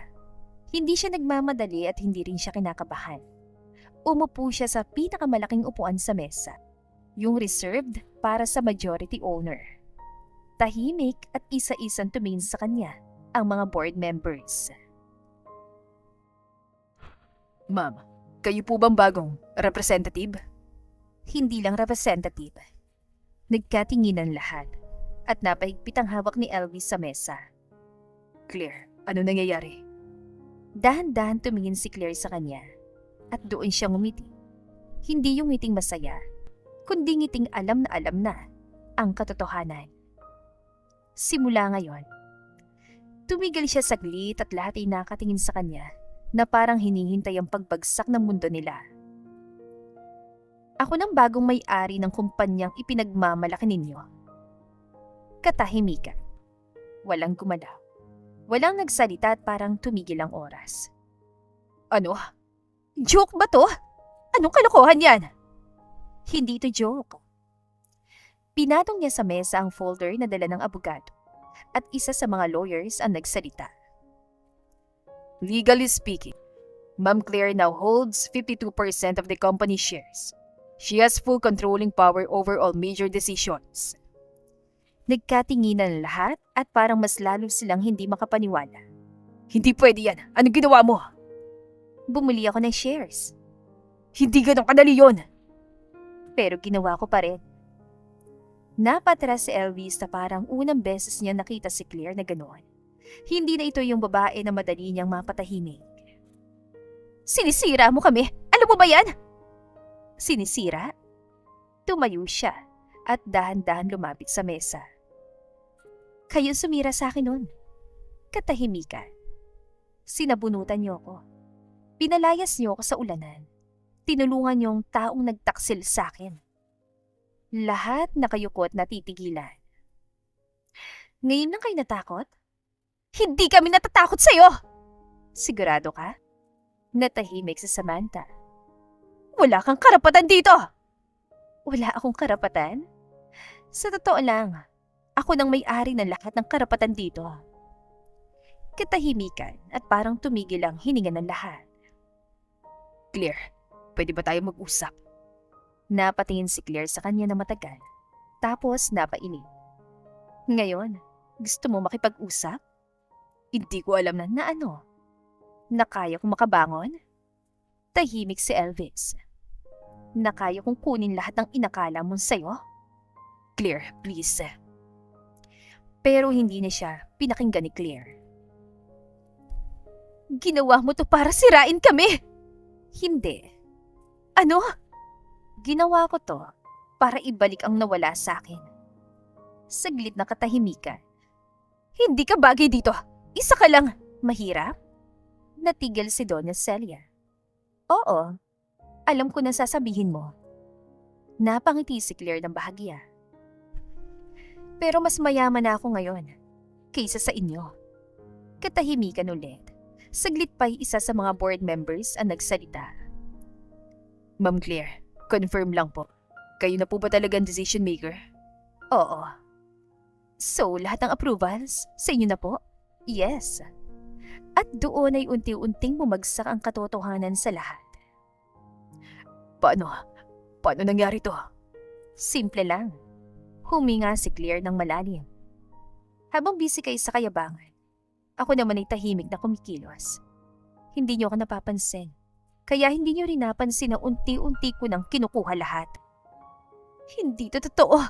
Hindi siya nagmamadali at hindi rin siya kinakabahan. Umupo siya sa pinakamalaking upuan sa mesa, yung reserved para sa majority owner. Tahimik at isa-isang tumingin sa kanya ang mga board members. Ma'am, kayo po bang bagong representative? Hindi lang representative. Nagkatinginan lahat at napahigpit ang hawak ni Elvis sa mesa. Claire, ano nangyayari? Dahan-dahan tumingin si Claire sa kanya at doon siya ngumiti. Hindi yung ngiting masaya, kundi ngiting alam na ang katotohanan. Simula ngayon, tumigil siya saglit at lahat ay nakatingin sa kanya na parang hinihintay ang pagbagsak ng mundo nila. Ako ng bagong may-ari ng kumpanyang ipinagmamalaki ninyo. Katahimikan. Walang gumalaw. Walang nagsalita at parang tumigil ang oras. Ano? Joke ba to? Anong kalokohan yan? Hindi ito joke. Pinatong niya sa mesa ang folder na dala ng abogado at isa sa mga lawyers ang nagsalita. Legally speaking, Ma'am Claire now holds 52% of the company's shares. She has full controlling power over all major decisions. Nagkatinginan ang lahat at parang mas lalo silang hindi makapaniwala. Hindi pwede yan. Anong ginawa mo? Bumili ako ng shares. Hindi ganun kadali yun. Pero ginawa ko pa rin. Napatras si Elvis na parang unang beses niya nakita si Claire na ganoon. Hindi na ito yung babae na madali niyang mapatahimik. Sinisira mo kami! Alam mo ba yan? Sinisira? Tumayo siya at dahan-dahan lumapit sa mesa. Kayo sumira sa akin nun. Katahimikan. Sinabunutan niyo ako. Pinalayas niyo ako sa ulanan. Tinulungan niyo ang taong nagtaksil sa akin. Lahat nakayukot na titigilan. Ngayon lang kayo natakot? Hindi kami natatakot sa'yo! Sigurado ka? Natahimik si Samantha. Wala kang karapatan dito! Wala akong karapatan? Sa totoo lang, ako nang may-ari ng lahat ng karapatan dito. Katahimikan at parang tumigil ang hininga ng lahat. Claire, pwede ba tayo mag-usap? Napatingin si Claire sa kanya na matagal. Tapos napainip. Ngayon, gusto mo makipag-usap? Hindi ko alam Na ano? Na kaya kong makabangon? Tahimik si Elvis. Na kaya kong kunin lahat ng inakala mo sa'yo? Claire, please. Pero hindi na siya pinakinggan ni Claire. Ginawa mo to para sirain kami! Hindi. Ano? Ginawa ko to para ibalik ang nawala sa akin. Saglit na katahimikan. Hindi ka bagay dito. Isa ka lang. Mahirap? Natigil si Donna Celia. Oo. Alam ko na sasabihin mo. Napangiti si Claire ng bahagya. Pero mas mayaman na ako ngayon kaysa sa inyo. Katahimikan ulit. Saglit pa'y isa sa mga board members ang nagsalita. Ma'am Claire, confirm lang po. Kayo na po ba talaga ang decision maker? Oo. So, lahat ng approvals sa inyo na po? Yes. At doon ay unti-unting bumagsak ang katotohanan sa lahat. Paano? Paano nangyari to? Simple lang. Huminga si Claire ng malalim. Habang busy kayo sa kayabangan, ako naman ay tahimik na kumikilos. Hindi niyo ako napapansin. Kaya hindi niyo rin napansin na unti-unti ko nang kinukuha lahat. Hindi to totoo.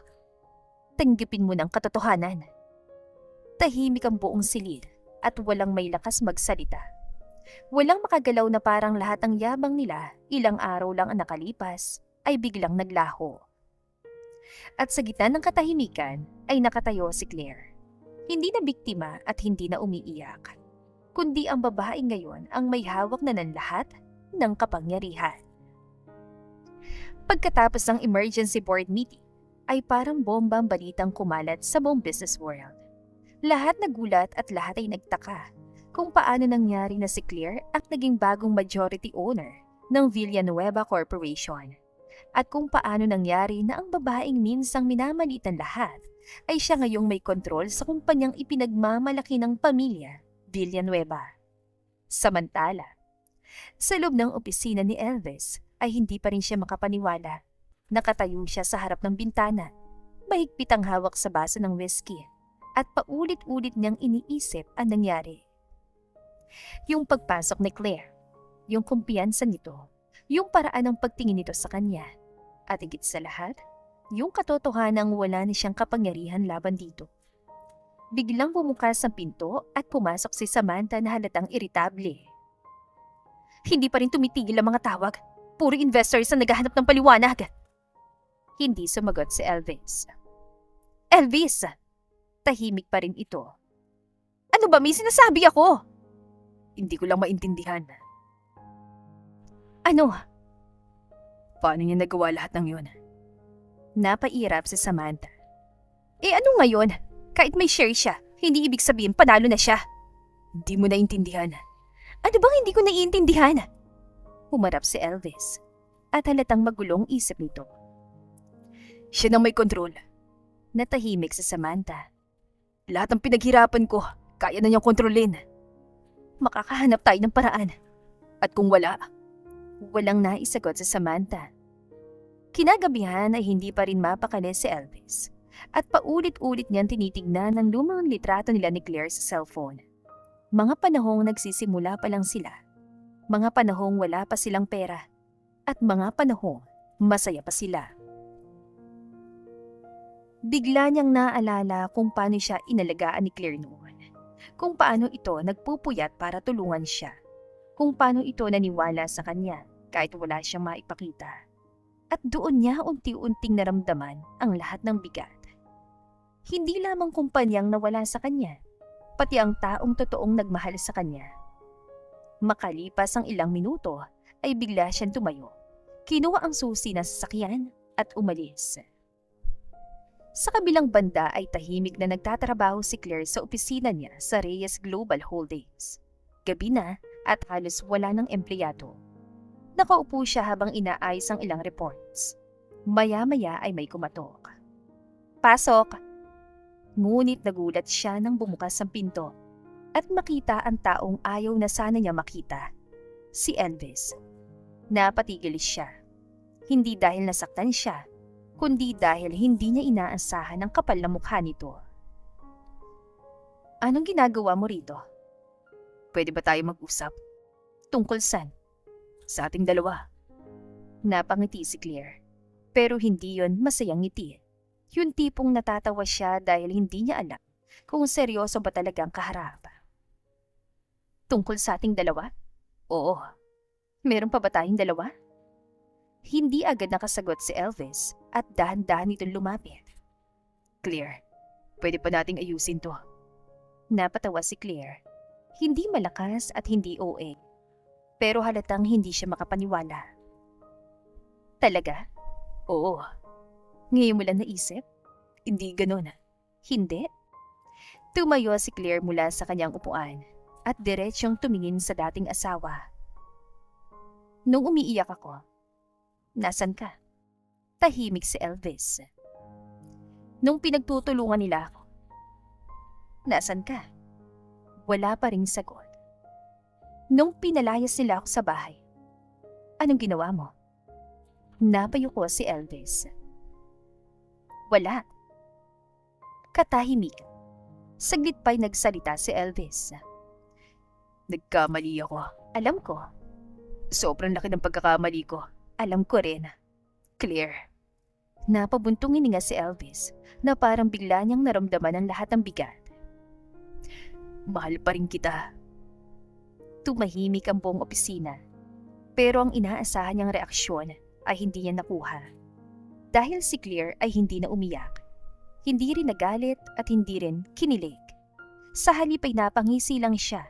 Tanggapin mo ng katotohanan. Tahimik ang buong silid at walang may lakas magsalita. Walang makagalaw na parang lahat ng yabang nila ilang araw lang ang nakalipas ay biglang naglaho. At sa gitna ng katahimikan ay nakatayo si Claire. Hindi na biktima at hindi na umiiyak, kundi ang babae ngayon ang may hawak na ng lahat ng kapangyarihan. Pagkatapos ng emergency board meeting, ay parang bomba ang balitang kumalat sa buong business world. Lahat nagulat at lahat ay nagtaka kung paano nangyari na si Claire ang naging bagong majority owner ng Villanueva Corporation. At kung paano nangyari na ang babaeng minsang minamalit ng lahat ay siya ngayong may kontrol sa kumpanyang ipinagmamalaki ng pamilya, Villanueva. Samantala, sa loob ng opisina ni Elvis ay hindi pa rin siya makapaniwala. Nakatayo siya sa harap ng bintana, mahigpit ang hawak sa baso ng whiskey at paulit-ulit niyang iniisip ang nangyari. Yung pagpasok ni Claire, yung kumpiyansa nito, yung paraan ng pagtingin nito sa kanya, at higit sa lahat, yung katotohanang wala na siyang kapangyarihan laban dito. Biglang bumukas ang pinto at pumasok si Samantha na halatang iritable. Hindi pa rin tumitigil ang mga tawag. Puro investors ang naghahanap ng paliwanag. Hindi sumagot si Elvis. Elvis! Tahimik pa rin ito. Ano ba, may sinasabi ako? Hindi ko lang maintindihan. Ano? Paano niya nagawa lahat ng yun? Napairap si Samantha. Ano ngayon? Kahit may share siya, hindi ibig sabihin panalo na siya. Hindi mo naintindihan. Ano bang hindi ko naiintindihan? Humarap si Elvis at halatang magulong isip nito. Siya nang may kontrol. Natahimik si Samantha. Lahat ng pinaghirapan ko, kaya na niyang kontrolin. Makakahanap tayo ng paraan. At kung wala, walang naisagot si Samantha. Kinagabihan ay hindi pa rin mapakali si Elvis at paulit-ulit niyang tinitignan ang lumang litrato nila ni Claire sa cellphone. Mga panahong nagsisimula pa lang sila. Mga panahong wala pa silang pera. At mga panahong masaya pa sila. Bigla niyang naalala kung paano siya inalagaan ni Claire noon. Kung paano ito nagpupuyat para tulungan siya. Kung paano ito naniwala sa kanya kahit wala siyang maipakita. At doon niya unti-unting naramdaman ang lahat ng bigat. Hindi lamang kumpanyang nawala sa kanya, pati ang taong totoong nagmahal sa kanya. Makalipas ang ilang minuto ay bigla siyang tumayo. Kinuha ang susi ng sasakyan at umalis. Sa kabilang banda ay tahimik na nagtatrabaho si Claire sa opisina niya sa Reyes Global Holdings. Gabi na at halos wala ng empleyado. Nakaupo siya habang inaayos ang ilang reports. Maya-maya ay may kumatok. Pasok! Ngunit nagulat siya nang bumukas ang pinto. at makita ang taong ayaw na sana niya makita, si Elvis. Napatigil siya, hindi dahil nasaktan siya, kundi dahil hindi niya inaasahan ang kapal na mukha nito. Anong ginagawa mo rito? Pwede ba tayo mag-usap? Tungkol saan? Sa ating dalawa. Napangiti si Claire. Pero hindi yon masayang ngiti. Yung tipong natatawa siya dahil hindi niya alam kung seryoso ba talagang kaharap. Tungkol sa ating dalawa? Oo. Meron pa ba tayong dalawa? Hindi agad nakasagot si Elvis at dahan-dahan itong lumapit. Claire, pwede pa nating ayusin to. Napatawa si Claire. Hindi malakas at hindi OA. Pero halatang hindi siya makapaniwala. Talaga? Oo. Ngayon mo lang naisip? Hindi ganun. Hindi. Tumayo si Claire mula sa kanyang upuan at diretsyong tumingin sa dating asawa. Nung umiiyak ako, nasan ka? Tahimik si Elvis. Nung pinagtutulungan nila ako, nasan ka? Wala pa ring sagot. Nung pinalayas nila ako sa bahay, anong ginawa mo? Napayuko si Elvis. Wala. Katahimik. Saglit pa'y nagsalita si Elvis. Nagkamali ako. Alam ko. Sobrang laki ng pagkakamali ko. Alam ko rin. Claire. Napabuntong hininga si Elvis na parang bigla niyang naramdaman ang lahat ng bigat. Mahal pa rin kita. Tumahimik ang buong opisina. Pero ang inaasahan niyang reaksyon ay hindi niya nakuha. Dahil si Claire ay hindi na umiyak. Hindi rin nagalit at hindi rin kinilig. Sa halip ay napangisi lang siya,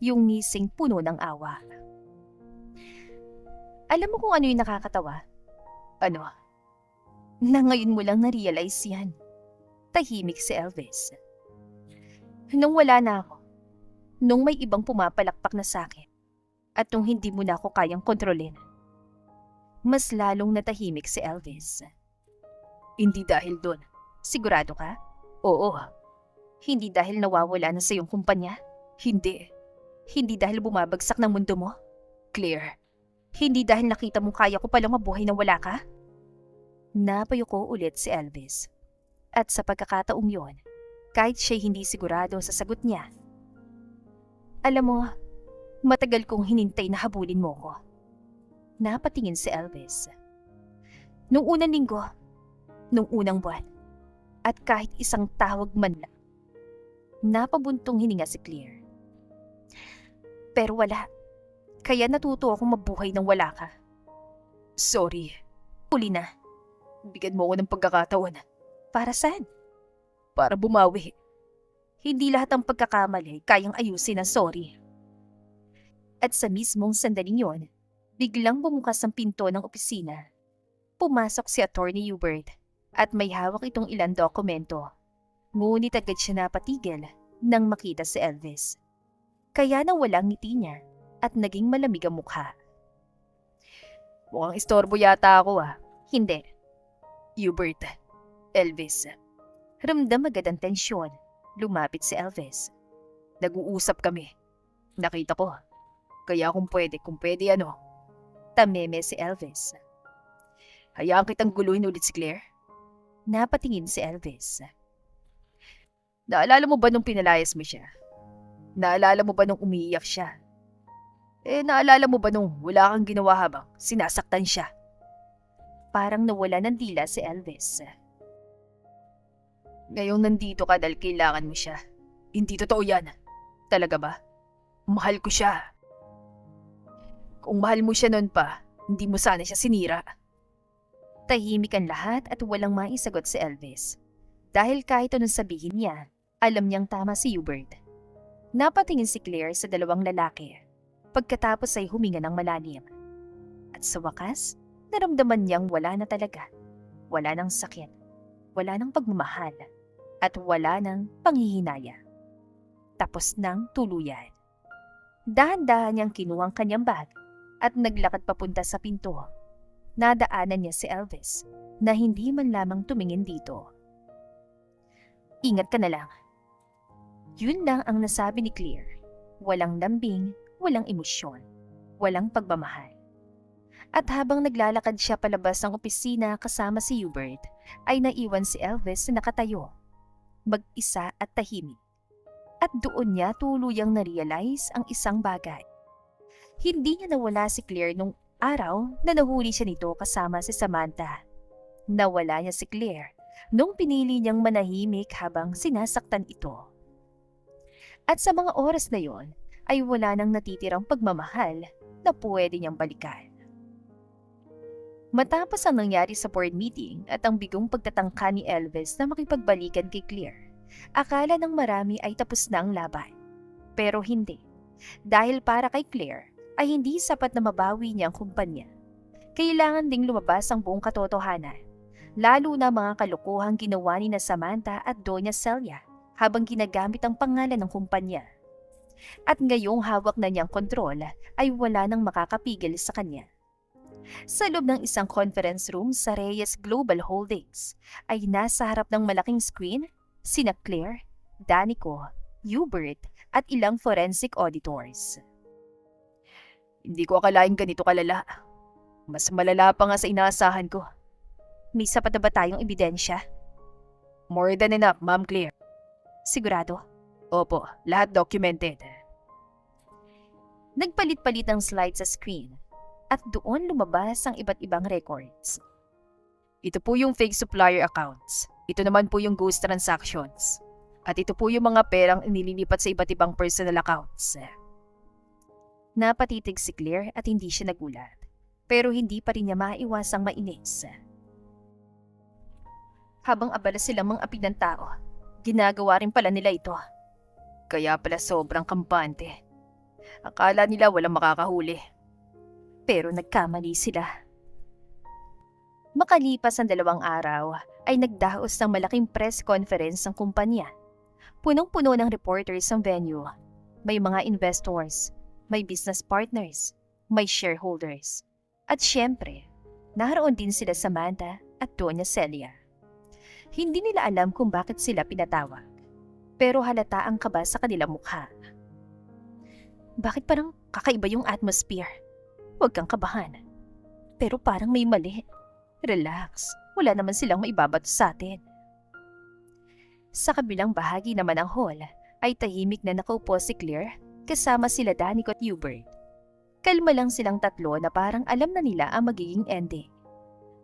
yung ngising puno ng awa. Alam mo kung ano yung nakakatawa? Ano? Na ngayon mo lang na-realize yan. Tahimik si Elvis. Nung wala na ako, nung may ibang pumapalakpak na sa akin, at nung hindi mo na ako kayang kontrolin, mas lalong natahimik si Elvis. Hindi dahil doon. Sigurado ka? Oo. Hindi dahil nawawala na sa iyong kumpanya? Hindi. Hindi dahil bumabagsak ng mundo mo? Claire. Hindi dahil nakita mong kaya ko palang mabuhay nang wala ka? Napayuko ulit si Elvis. At sa pagkakataong yon, kahit siya hindi sigurado sa sagot niya, alam mo, matagal kong hinintay na habulin mo ko. Napatingin si Elvis. Nung unang linggo, nung unang buwan, at kahit isang tawag man lang, napabuntong hininga si Claire. Pero wala. Kaya natuto akong mabuhay nang wala ka. Sorry. Huli na. Bigyan mo ako ng pagkakataon. Para saan? Para bumawi. Hindi lahat ng pagkakamali kayang ayusin ng sorry. At sa mismong sandaling yon, biglang bumukas ang pinto ng opisina. Pumasok si Attorney Hubert at may hawak itong ilang dokumento. Ngunit agad siya napatigil nang makita si Elvis. Kaya nawala ang ngiti niya at naging malamig ang mukha. Mukhang istorbo yata ako Hindi. Hubert. Elvis. Ramdam agad ang tensyon. Lumapit si Elvis. Nag-uusap kami. Nakita ko. Kaya kung pwede ano. Tameme si Elvis. Hayaan kitang guluhin ulit si Claire. Napatingin si Elvis. Naalala mo ba nung pinalayas mo siya? Naalala mo ba nung umiiyak siya? Naalala mo ba nung wala kang ginawa habang sinasaktan siya? Parang nawala ng dila si Elvis. Ngayong nandito ka dahil kailangan mo siya. Hindi totoo yan. Talaga ba? Mahal ko siya. Kung mahal mo siya noon pa, hindi mo sana siya sinira. Tahimik ang lahat at walang maisagot si Elvis. Dahil kahit anong sabihin niya, alam niyang tama si Hubert. Napatingin si Claire sa dalawang lalaki. Pagkatapos ay huminga ng malalim. At sa wakas, naramdaman niyang wala na talaga. Wala ng sakit, wala ng pagmamahal, at wala ng panghihinaya. Tapos ng tuluyan. Dahan-dahan niyang kinuha ang kanyang bag at naglakad papunta sa pinto. Nadaanan niya si Elvis na hindi man lamang tumingin dito. Ingat ka na lang. Yun lang ang nasabi ni Claire. Walang lambing, walang emosyon, walang pagmamahal. At habang naglalakad siya palabas ng opisina kasama si Hubert, ay naiwan si Elvis na nakatayo, mag-isa at tahimik. At doon niya tuluyang na-realize ang isang bagay. Hindi niya nawala si Claire nung araw na nahuli siya nito kasama si Samantha. Nawala niya si Claire nung pinili niyang manahimik habang sinasaktan ito. At sa mga oras na yon ay wala nang natitirang pagmamahal na pwede niyang balikan. Matapos ang nangyari sa board meeting at ang bigong pagtatangka ni Elvis na makipagbalikan kay Claire, akala ng marami ay tapos na ang laban. Pero hindi. Dahil para kay Claire ay hindi sapat na mabawi niya ang kumpanya. Kailangan ding lumabas ang buong katotohanan, lalo na mga kalokohang ginawa ni na Samantha at Doña Celia habang ginagamit ang pangalan ng kumpanya. At ngayong hawak na niyang kontrol ay wala nang makakapigil sa kanya. Sa loob ng isang conference room sa Reyes Global Holdings ay nasa harap ng malaking screen sina Claire, Danico, Hubert at ilang forensic auditors. Hindi ko akalain ganito kalala. Mas malala pa nga sa inaasahan ko. May sapat na ba tayong ebidensya? More than enough, Ma'am Claire. Sigurado? Opo, lahat documented. Nagpalit-palit ang slide sa screen at doon lumabas ang iba't ibang records. Ito po yung fake supplier accounts. Ito naman po yung ghost transactions. At ito po yung mga perang inililipat sa iba't ibang personal accounts. Napatitig si Claire at hindi siya nagulat. Pero hindi pa rin niya maiwasang mainis. Habang abala silang mga apid ng tao, ginagawa rin pala nila ito. Kaya pala sobrang kampante. Akala nila walang makakahuli. Pero nagkamali sila. Makalipas ang 2 araw, ay nagdaos ng malaking press conference ang kumpanya. Punong-puno ng reporters ang venue. May mga investors, may business partners, may shareholders. At syempre, naroon din sila Samantha at Doña Celia. Hindi nila alam kung bakit sila pinatawag. Pero halata ang kaba sa kanilang mukha. Bakit parang kakaiba yung atmosphere? Huwag kang kabahan. Pero parang may mali. Relax, wala naman silang maibabato sa atin. Sa kabilang bahagi naman ng hall ay tahimik na nakaupo si Claire kasama sila Danico at Hubert. Kalma lang silang tatlo na parang alam na nila ang magiging ending.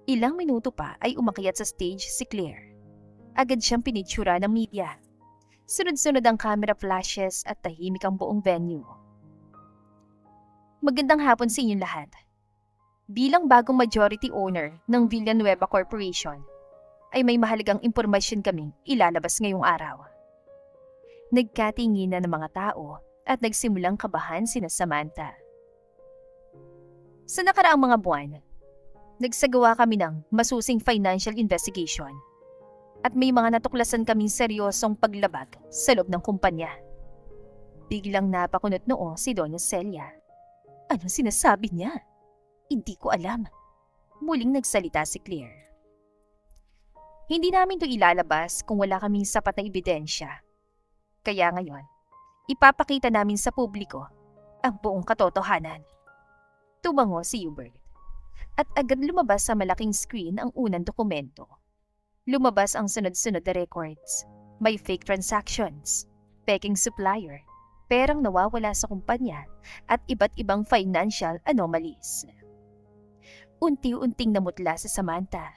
Ilang minuto pa ay umakyat sa stage si Claire. Agad siyang pinitsura ng media. Sunod-sunod ang camera flashes at tahimik ang buong venue. Magandang hapon sa inyong lahat. Bilang bagong majority owner ng Villanueva Corporation, ay may mahalagang impormasyon kaming ilalabas ngayong araw. Nagkatinginan ng mga tao at nagsimulang kabahan sina Samantha. Sa nakaraang mga buwan, nagsagawa kami ng masusing financial investigation at may mga natuklasan kaming seryosong paglabag sa loob ng kumpanya. Biglang napakunot noo si Doña Celia. Anong sinasabi niya? Hindi ko alam. Muling nagsalita si Claire. Hindi namin ito ilalabas kung wala kaming sapat na ebidensya. Kaya ngayon, ipapakita namin sa publiko ang buong katotohanan. Tumango si Hubert. At agad lumabas sa malaking screen ang unang dokumento. Lumabas ang sunod-sunod na records. May fake transactions, peking supplier, perang nawawala sa kumpanya, at iba't ibang financial anomalies. Unti-unting namutla si Samantha.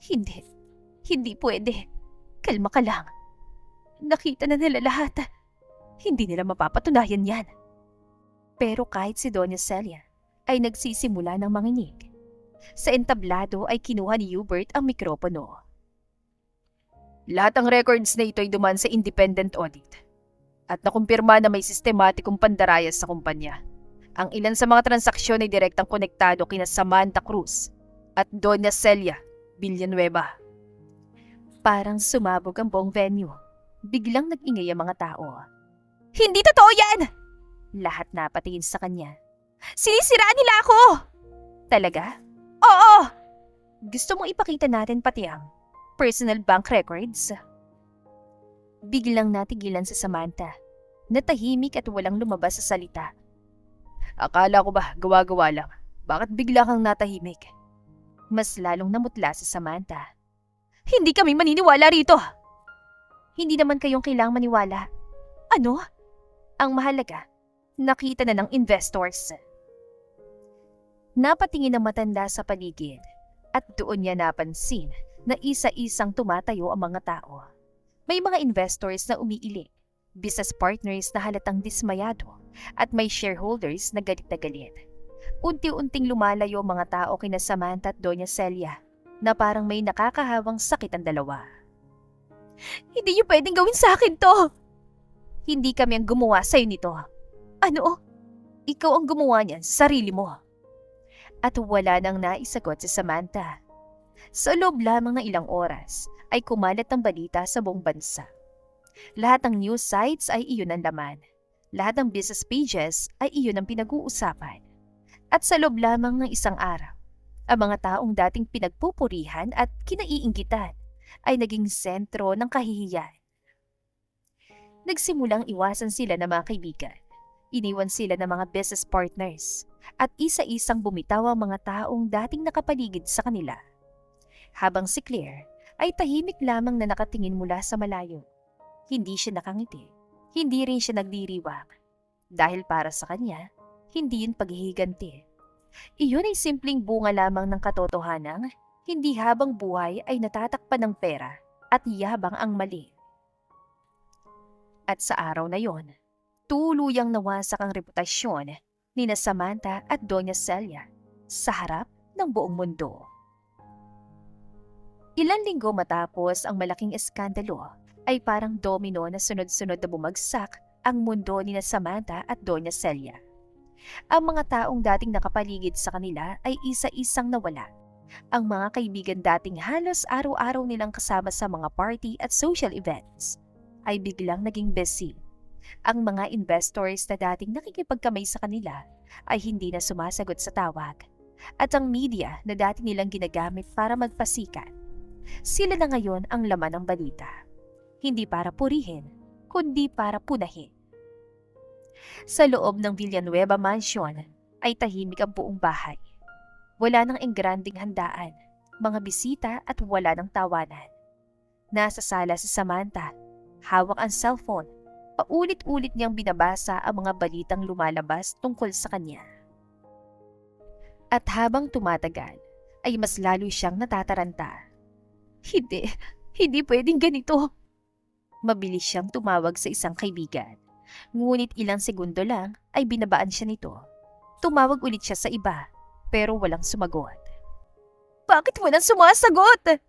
Hindi pwede. Kalma ka lang. Nakita na nila lahat. Hindi nila mapapatunayan yan. Pero kahit si Doña Celia ay nagsisimula ng manginig. Sa entablado ay kinuha ni Hubert ang mikropono. Lahat ng records na ito ay dumaan sa independent audit at nakumpirma na may sistematikong pandarayas sa kumpanya. Ang ilan sa mga transaksyon ay direktang konektado kina Samantha Cruz at Doña Celia Villanueva. Parang sumabog ang buong venue. Biglang nag-ingay ang mga tao. Hindi totoo yan! Lahat napatingin sa kanya. Sinisiraan nila ako! Talaga? Oo! Gusto mong ipakita natin pati ang personal bank records? Biglang natigilan si Samantha. Natahimik at walang lumabas sa salita. Akala ko ba gawa-gawa lang? Bakit bigla kang natahimik? Mas lalong namutla si Samantha. Hindi kami maniniwala rito! Hindi naman kayong kailangang maniwala. Ano? Ang mahalaga, nakita na ng investors. Napatingin ang matanda sa paligid at doon niya napansin na isa-isang tumatayo ang mga tao. May mga investors na umiiling, business partners na halatang dismayado, at may shareholders na galit na galit. Unti-unting lumalayo ang mga tao kina Samantha at Doña Celia na parang may nakakahawang sakit ang dalawa. Hindi niyo pwedeng gawin sa akin to! Hindi kami ang gumawa sa'yo nito. Ano? Ikaw ang gumawa niyan sa sarili mo. At wala nang naisagot si Samantha. Sa loob lamang ng ilang oras ay kumalat ang balita sa buong bansa. Lahat ng news sites ay iyon ang laman. Lahat ng business pages ay iyon ang pinag-uusapan. At sa loob lamang ng isang araw, ang mga taong dating pinagpupurihan at kinaiinggitan ay naging sentro ng kahihiyan. Nagsimulang iwasan sila ng mga kaibigan. Iniwan sila ng mga business partners at isa-isang bumitaw ang mga taong dating nakapaligid sa kanila. Habang si Claire ay tahimik lamang na nakatingin mula sa malayo. Hindi siya nakangiti, hindi rin siya nagdiriwang. Dahil para sa kanya, hindi yun paghihiganti. Iyon ay simpleng bunga lamang ng katotohanang hindi habang buhay ay natatakpan ng pera at yabang ang mali. At sa araw na yon, tuluyang nawasak ang reputasyon ni Samantha at Doña Celia sa harap ng buong mundo. Ilang linggo matapos ang malaking eskandalo ay parang domino na sunod-sunod na bumagsak ang mundo ni Samantha at Doña Celia. Ang mga taong dating nakapaligid sa kanila ay isa-isang nawala. Ang mga kaibigan dating halos araw-araw nilang kasama sa mga party at social events ay biglang naging busy. Ang mga investors na dating nakikipagkamay sa kanila ay hindi na sumasagot sa tawag. At ang media na dati nilang ginagamit para magpasikat, sila na ngayon ang laman ng balita. Hindi para purihin, kundi para punahin. Sa loob ng Villanueva Mansion ay tahimik ang buong bahay. Wala nang engranding handaan, mga bisita at wala nang tawanan. Nasa sala si Samantha, hawak ang cellphone. Paulit-ulit niyang binabasa ang mga balitang lumalabas tungkol sa kanya. At habang tumatagal, ay mas lalo siyang natataranta. Hindi pwedeng ganito. Mabilis siyang tumawag sa isang kaibigan. Ngunit ilang segundo lang ay binabaan siya nito. Tumawag ulit siya sa iba, pero walang sumagot. Bakit walang sumasagot?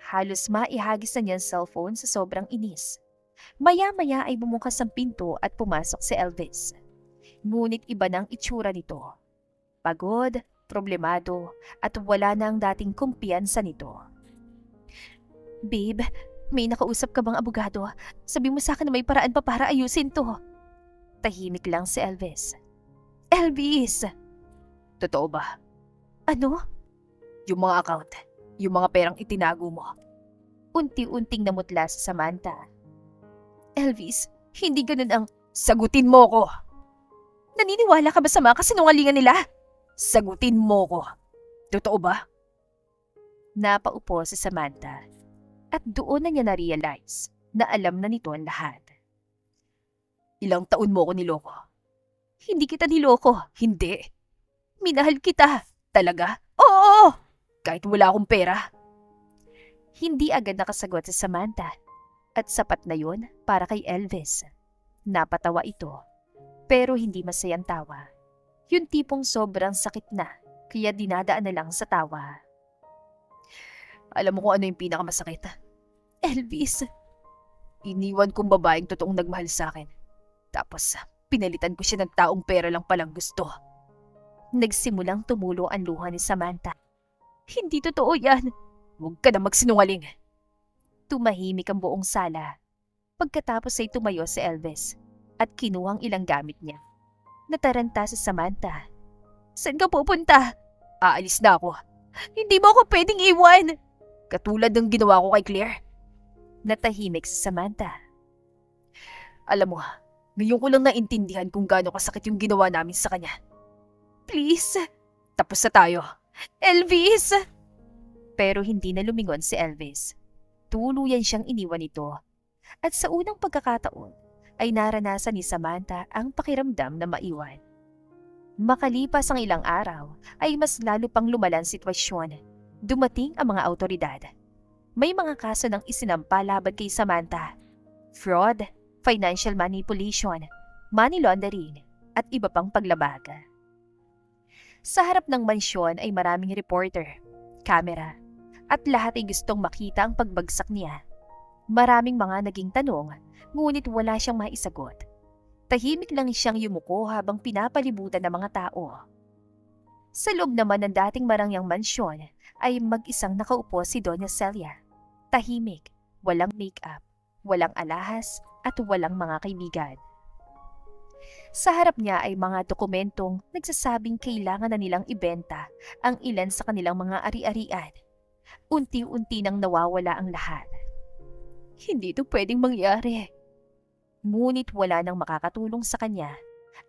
Halos maihagis na niya ang cellphone sa sobrang inis. Maya-maya ay bumukas ang pinto at pumasok si Elvis. Ngunit iba nang itsura nito. Pagod, problemado, at wala na ang dating kumpiyansa nito. Babe, may nakausap ka bang abogado? Sabi mo sa akin na may paraan pa para ayusin to. Tahimik lang si Elvis. Elvis! Totoo ba? Ano? Yung mga account, yung mga perang itinago mo. Unti-unting namutla sa Samantha. Elvis, hindi ganun ang... Sagutin mo ko! Naniniwala ka ba sa mga kasinungalingan nila? Sagutin mo ko! Totoo ba? Napaupo si Samantha at doon na niya na-realize na alam na nito ang lahat. Ilang taon mo ko niloko? Hindi kita niloko. Hindi. Minahal kita. Talaga? Oo! Kahit wala akong pera? Hindi agad nakasagot si Samantha at sapat na yun para kay Elvis. Napatawa ito, pero hindi masayang tawa. Yung tipong sobrang sakit na, kaya dinadaan na lang sa tawa. Alam mo kung ano yung pinakamasakit? Elvis! Iniwan kong babaeng totoong nagmahal sa akin. Tapos, pinalitan ko siya ng taong pera lang palang gusto. Nagsimulang tumulo ang luha ni Samantha. Hindi totoo yan. Huwag ka na magsinungaling. Tumahimik ang buong sala. Pagkatapos ay tumayo si Elvis at kinuhang ilang gamit niya. Nataranta si Samantha. Saan ka pupunta? Aalis na ako. Hindi mo ako pwedeng iwan. Katulad ng ginawa ko kay Claire. Natahimik si Samantha. Alam mo, ngayon ko lang naintindihan kung gaano kasakit yung ginawa namin sa kanya. Please, Tapos na tayo. Elvis! Pero hindi na lumingon si Elvis. Tuluyan siyang iniwan nito. At sa unang pagkakataon, ay naranasan ni Samantha ang pakiramdam na maiwan. Makalipas ang ilang araw, ay mas lalo pang lumalang sitwasyon. Dumating ang mga awtoridad. May mga kaso ng isinampa laban kay Samantha. Fraud, financial manipulation, money laundering, at iba pang paglabag. Sa harap ng mansyon ay maraming reporter, kamera, at lahat ay gustong makita ang pagbagsak niya. Maraming mga naging tanong, ngunit wala siyang maisagot. Tahimik lang siyang yumuko habang pinapalibutan ng mga tao. Sa loob naman ng dating marangyang mansyon ay mag-isang nakaupo si Doña Celia. Tahimik, walang make-up, walang alahas at walang mga kaibigan. Sa harap niya ay mga dokumentong nagsasabing kailangan na nilang ibenta ang ilan sa kanilang mga ari-arian. Unti-unti nang nawawala ang lahat. Hindi ito pwedeng mangyari. Ngunit wala nang makakatulong sa kanya.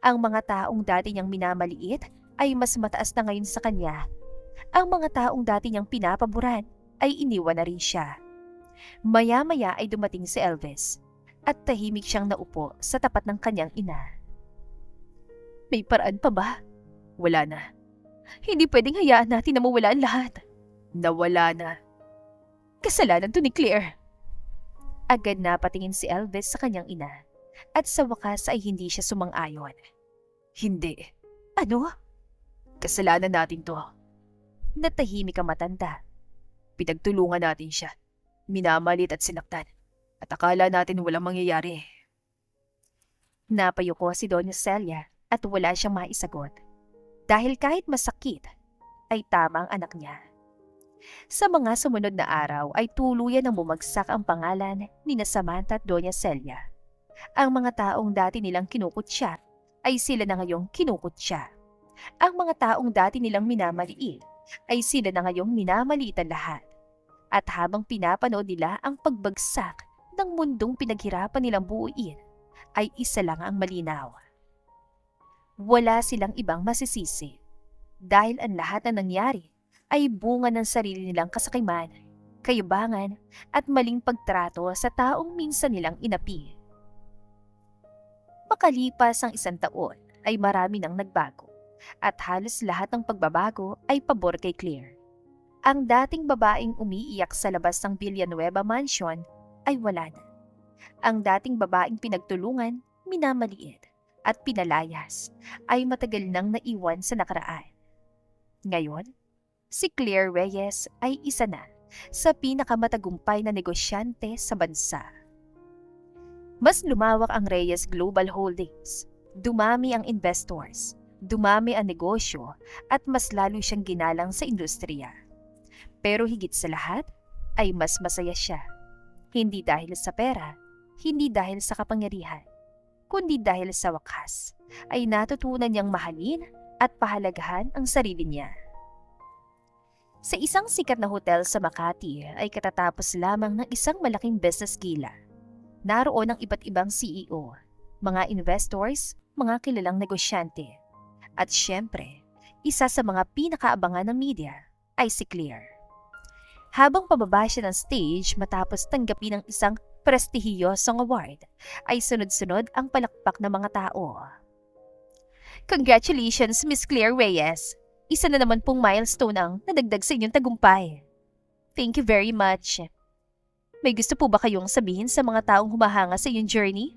Ang mga taong dati niyang minamaliit ay mas mataas na ngayon sa kanya. Ang mga taong dati niyang pinapaboran ay iniwan na rin siya. Maya-maya ay dumating si Elvis at tahimik siyang naupo sa tapat ng kanyang ina. May paraan pa ba? Wala na. Hindi pwedeng hayaan natin na mawala ang lahat. Nawala na. Kasalanan to ni Claire. Agad na patingin si Elvis sa kanyang ina at sa wakas ay hindi siya sumang-ayon. Hindi. Ano? Kasalanan natin to. Natahimik ang matanda. Pinagtulungan natin siya. Minamalit at sinaktan. At akala natin walang mangyayari. Napayuko si Doña Celia at wala siyang maisagot. Dahil kahit masakit, ay tama ang anak niya. Sa mga sumunod na araw ay tuluyan ang bumagsak ang pangalan ni Samantha at Doña Celia. Ang mga taong dati nilang kinukutya ay sila na ngayong kinukutya. Ang mga taong dati nilang minamaliit ay sila na ngayong minamaliitan lahat. At habang pinapanood nila ang pagbagsak ng mundong pinaghirapan nilang buuin, ay isa lang ang malinaw. Wala silang ibang masisisi dahil ang lahat na nangyari ay bunga ng sarili nilang kasakiman, kayubangan at maling pagtrato sa taong minsan nilang inapi. Makalipas ang 1 taon ay marami nang nagbago at halos lahat ng pagbabago ay pabor kay Claire. Ang dating babaeng umiiyak sa labas ng Villanueva Mansion ay wala na. Ang dating babaeng pinagtulungan, minamaliit at pinalayas ay matagal nang naiwan sa nakaraan. Ngayon, si Claire Reyes ay isa na sa pinakamatagumpay na negosyante sa bansa. Mas lumawak ang Reyes Global Holdings, dumami ang investors, dumami ang negosyo at mas lalo siyang ginalang sa industriya. Pero higit sa lahat ay mas masaya siya. Hindi dahil sa pera, hindi dahil sa kapangyarihan, kundi dahil sa wakas ay natutunan niyang mahalin at pahalagahan ang sarili niya. Sa isang sikat na hotel sa Makati ay katatapos lamang ng isang malaking business gala. Naroon ang iba't ibang CEO, mga investors, mga kilalang negosyante. At syempre, isa sa mga pinakaabangan ng media ay si Claire. Habang pababa siya ng stage matapos tanggapin ng isang prestihiyosong award, ay sunod-sunod ang palakpak ng mga tao. Congratulations, Miss Claire Reyes! Isa na naman pong milestone ang nadagdag sa inyong tagumpay. Thank you very much. May gusto po ba kayong sabihin sa mga taong humahanga sa inyong journey?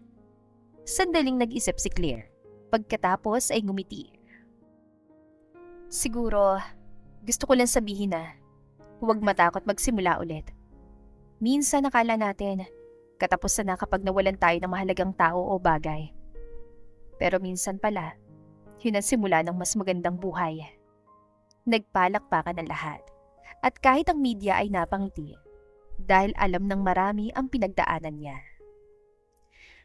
Sandaling nag-isip si Claire. Pagkatapos ay ngumiti. Siguro, gusto ko lang sabihin na huwag matakot magsimula ulit. Minsan nakala natin, katapusan na kapag nawalan tayo ng mahalagang tao o bagay. Pero minsan pala, yun ang simula ng mas magandang buhay. Nagpalakpakan ang lahat. At kahit ang media ay napangiti, dahil alam ng marami ang pinagdaanan niya.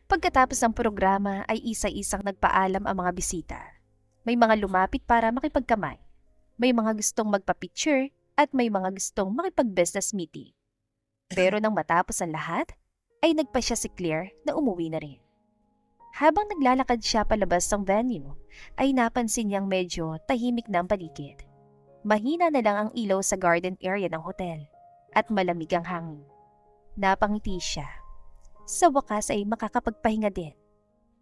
Pagkatapos ng programa ay isa-isang nagpaalam ang mga bisita. May mga lumapit para makipagkamay. May mga gustong magpa-picture at may mga gustong makipag-business meeting. Pero nang matapos ang lahat, ay nagpasya si Claire na umuwi na rin. Habang naglalakad siya palabas ng venue, ay napansin niyang medyo tahimik na ang paligid. Mahina na lang ang ilaw sa garden area ng hotel at malamig ang hangin. Napangiti siya. Sa wakas ay makakapagpahinga din.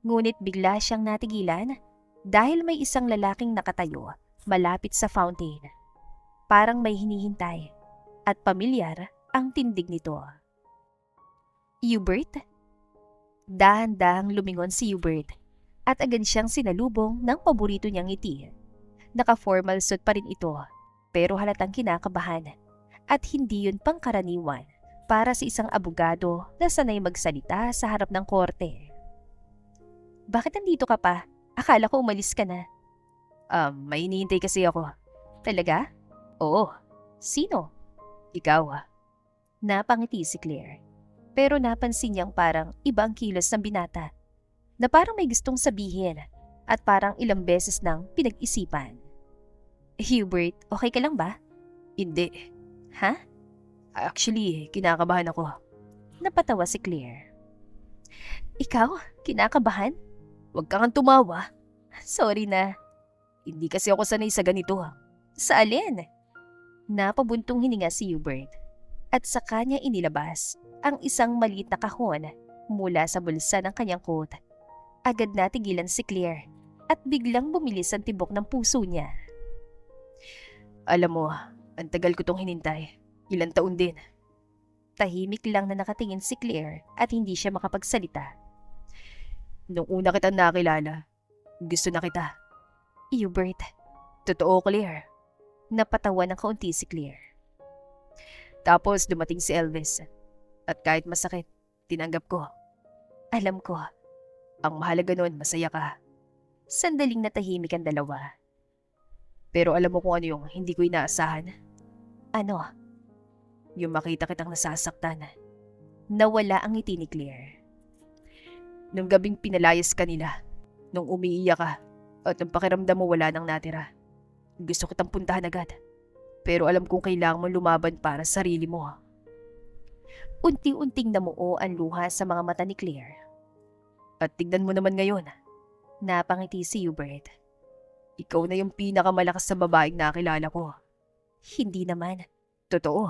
Ngunit bigla siyang natigilan dahil may isang lalaking nakatayo malapit sa fountain. Parang may hinihintay at pamilyar ang tindig nito. Hubert? Dahan-dahang lumingon si Hubert at agad siyang sinalubong ng paborito niyang ngiti. Naka-formal suit pa rin ito pero halatang kinakabahan at hindi yun pangkaraniwan para sa isang abogado na sanay magsalita sa harap ng korte. Bakit nandito ka pa? Akala ko umalis ka na. May hinihintay kasi ako. Talaga? Oo. Sino? Ikaw. Napangiti si Claire. Pero napansin niyang parang iba ang kilos ng binata. Na parang may gustong sabihin at parang ilang beses nang pinag-isipan. Hubert, okay ka lang ba? Hindi. Ha? Actually, kinakabahan ako. Napatawa si Claire. Ikaw? Kinakabahan? Huwag kang tumawa. Sorry na. Hindi kasi ako sanay sa ganito. Sa alin? Napabuntong hininga si Hubert at sa kanya inilabas ang isang maliit na kahon mula sa bulsa ng kanyang coat. Agad natigilan si Claire at biglang bumilis ang tibok ng puso niya. Alam mo, ang tagal ko tong hinintay. Ilang taon din. Tahimik lang na nakatingin si Claire at hindi siya makapagsalita. Nung una kitang nakilala, gusto na kita. Hubert. Totoo, Claire. Napatawa ng kaunti si Claire. Tapos dumating si Elvis. At kahit masakit, tinanggap ko. Alam ko. Ang mahalaga nun, masaya ka. Sandaling natahimik ang dalawa. Pero alam mo kung ano yung hindi ko inaasahan? Ano? Yung makita kitang nasasaktan. Nawala ang ngiti ni Claire. Nung gabing pinalayas ka nila, nung umiiyak ka, at nung pakiramdam mo wala nang natira. Gusto kitang puntahan agad. Pero alam kong kailangan mo lumaban para sa sarili mo. Unti-unting namuo ang luha sa mga mata ni Claire. At tignan mo naman ngayon. Napangiti si Hubert. Ikaw na yung pinakamalakas na babaeng nakilala ko. Hindi naman. Totoo.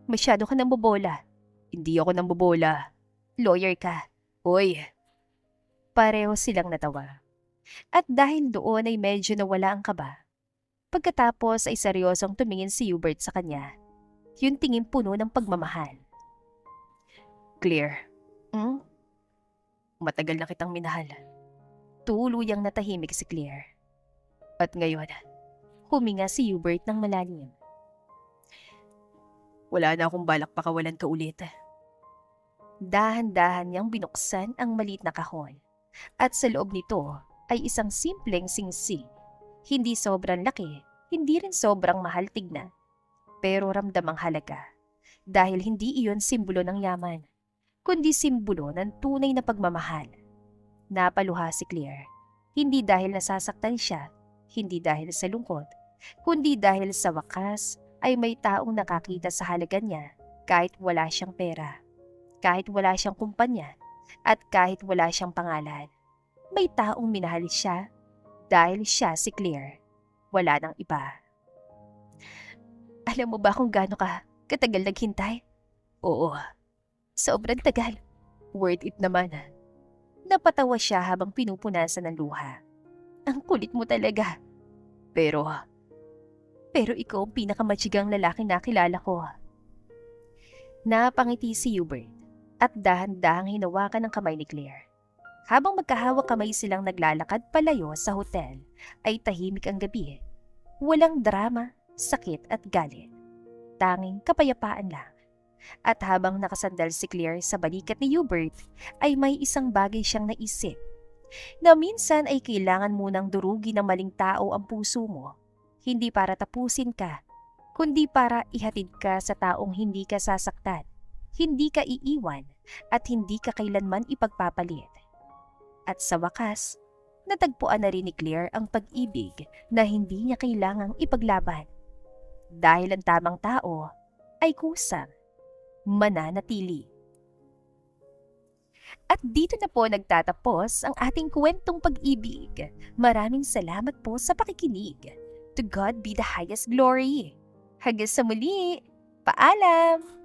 Masyado ka nang bobola. Hindi ako nang bobola. Lawyer ka. Hoy. Pareho silang natawa. At dahil doon ay medyo nawala ang kaba. Pagkatapos ay seryosong tumingin si Hubert sa kanya. Yung tingin puno ng pagmamahal. Claire. Matagal na kitang minahal. Tuluyang natahimik si Claire. At ngayon, huminga si Hubert ng malalim. Wala na akong balak pakawalan ka ulit. Dahan-dahan niyang binuksan ang maliit na kahon. At sa loob nito ay isang simpleng singsing. Hindi sobrang laki, hindi rin sobrang mahal tignan. Pero ramdam ang halaga. Dahil hindi iyon simbolo ng yaman, kundi simbolo ng tunay na pagmamahal. Napaluha si Claire. Hindi dahil nasasaktan siya, hindi dahil sa lungkot, kundi dahil sa wakas ay may taong nakakita sa halaga niya kahit wala siyang pera, kahit wala siyang kumpanya, at kahit wala siyang pangalan. May taong minahal siya dahil siya si Claire. Wala nang iba. Alam mo ba kung gaano ka katagal naghintay? Oo. Sobrang tagal. Worth it naman. Napatawa siya habang pinupunasan ng luha. Ang kulit mo talaga. Pero ikaw ang pinakamatyagang lalaki na kilala ko. Napangiti si Hubert at dahan-dahang hinawakan ng kamay ni Claire. Habang magkahawak kamay silang naglalakad palayo sa hotel, ay tahimik ang gabi. Walang drama, sakit at galit. Tanging kapayapaan lang. At habang nakasandal si Claire sa balikat ni Hubert, ay may isang bagay siyang naisip. Na minsan ay kailangan munang durugin ng maling tao ang puso mo. Hindi para tapusin ka, kundi para ihatid ka sa taong hindi ka sasaktan, hindi ka iiwan, at hindi ka kailanman ipagpapalit. At sa wakas, natagpuan na rin ni Claire ang pag-ibig na hindi niya kailangang ipaglaban. Dahil ang tamang tao ay kusang mananatili. At dito na po nagtatapos ang ating kwentong pag-ibig. Maraming salamat po sa pakikinig. To God be the highest glory. Hanggang sa muli. Paalam!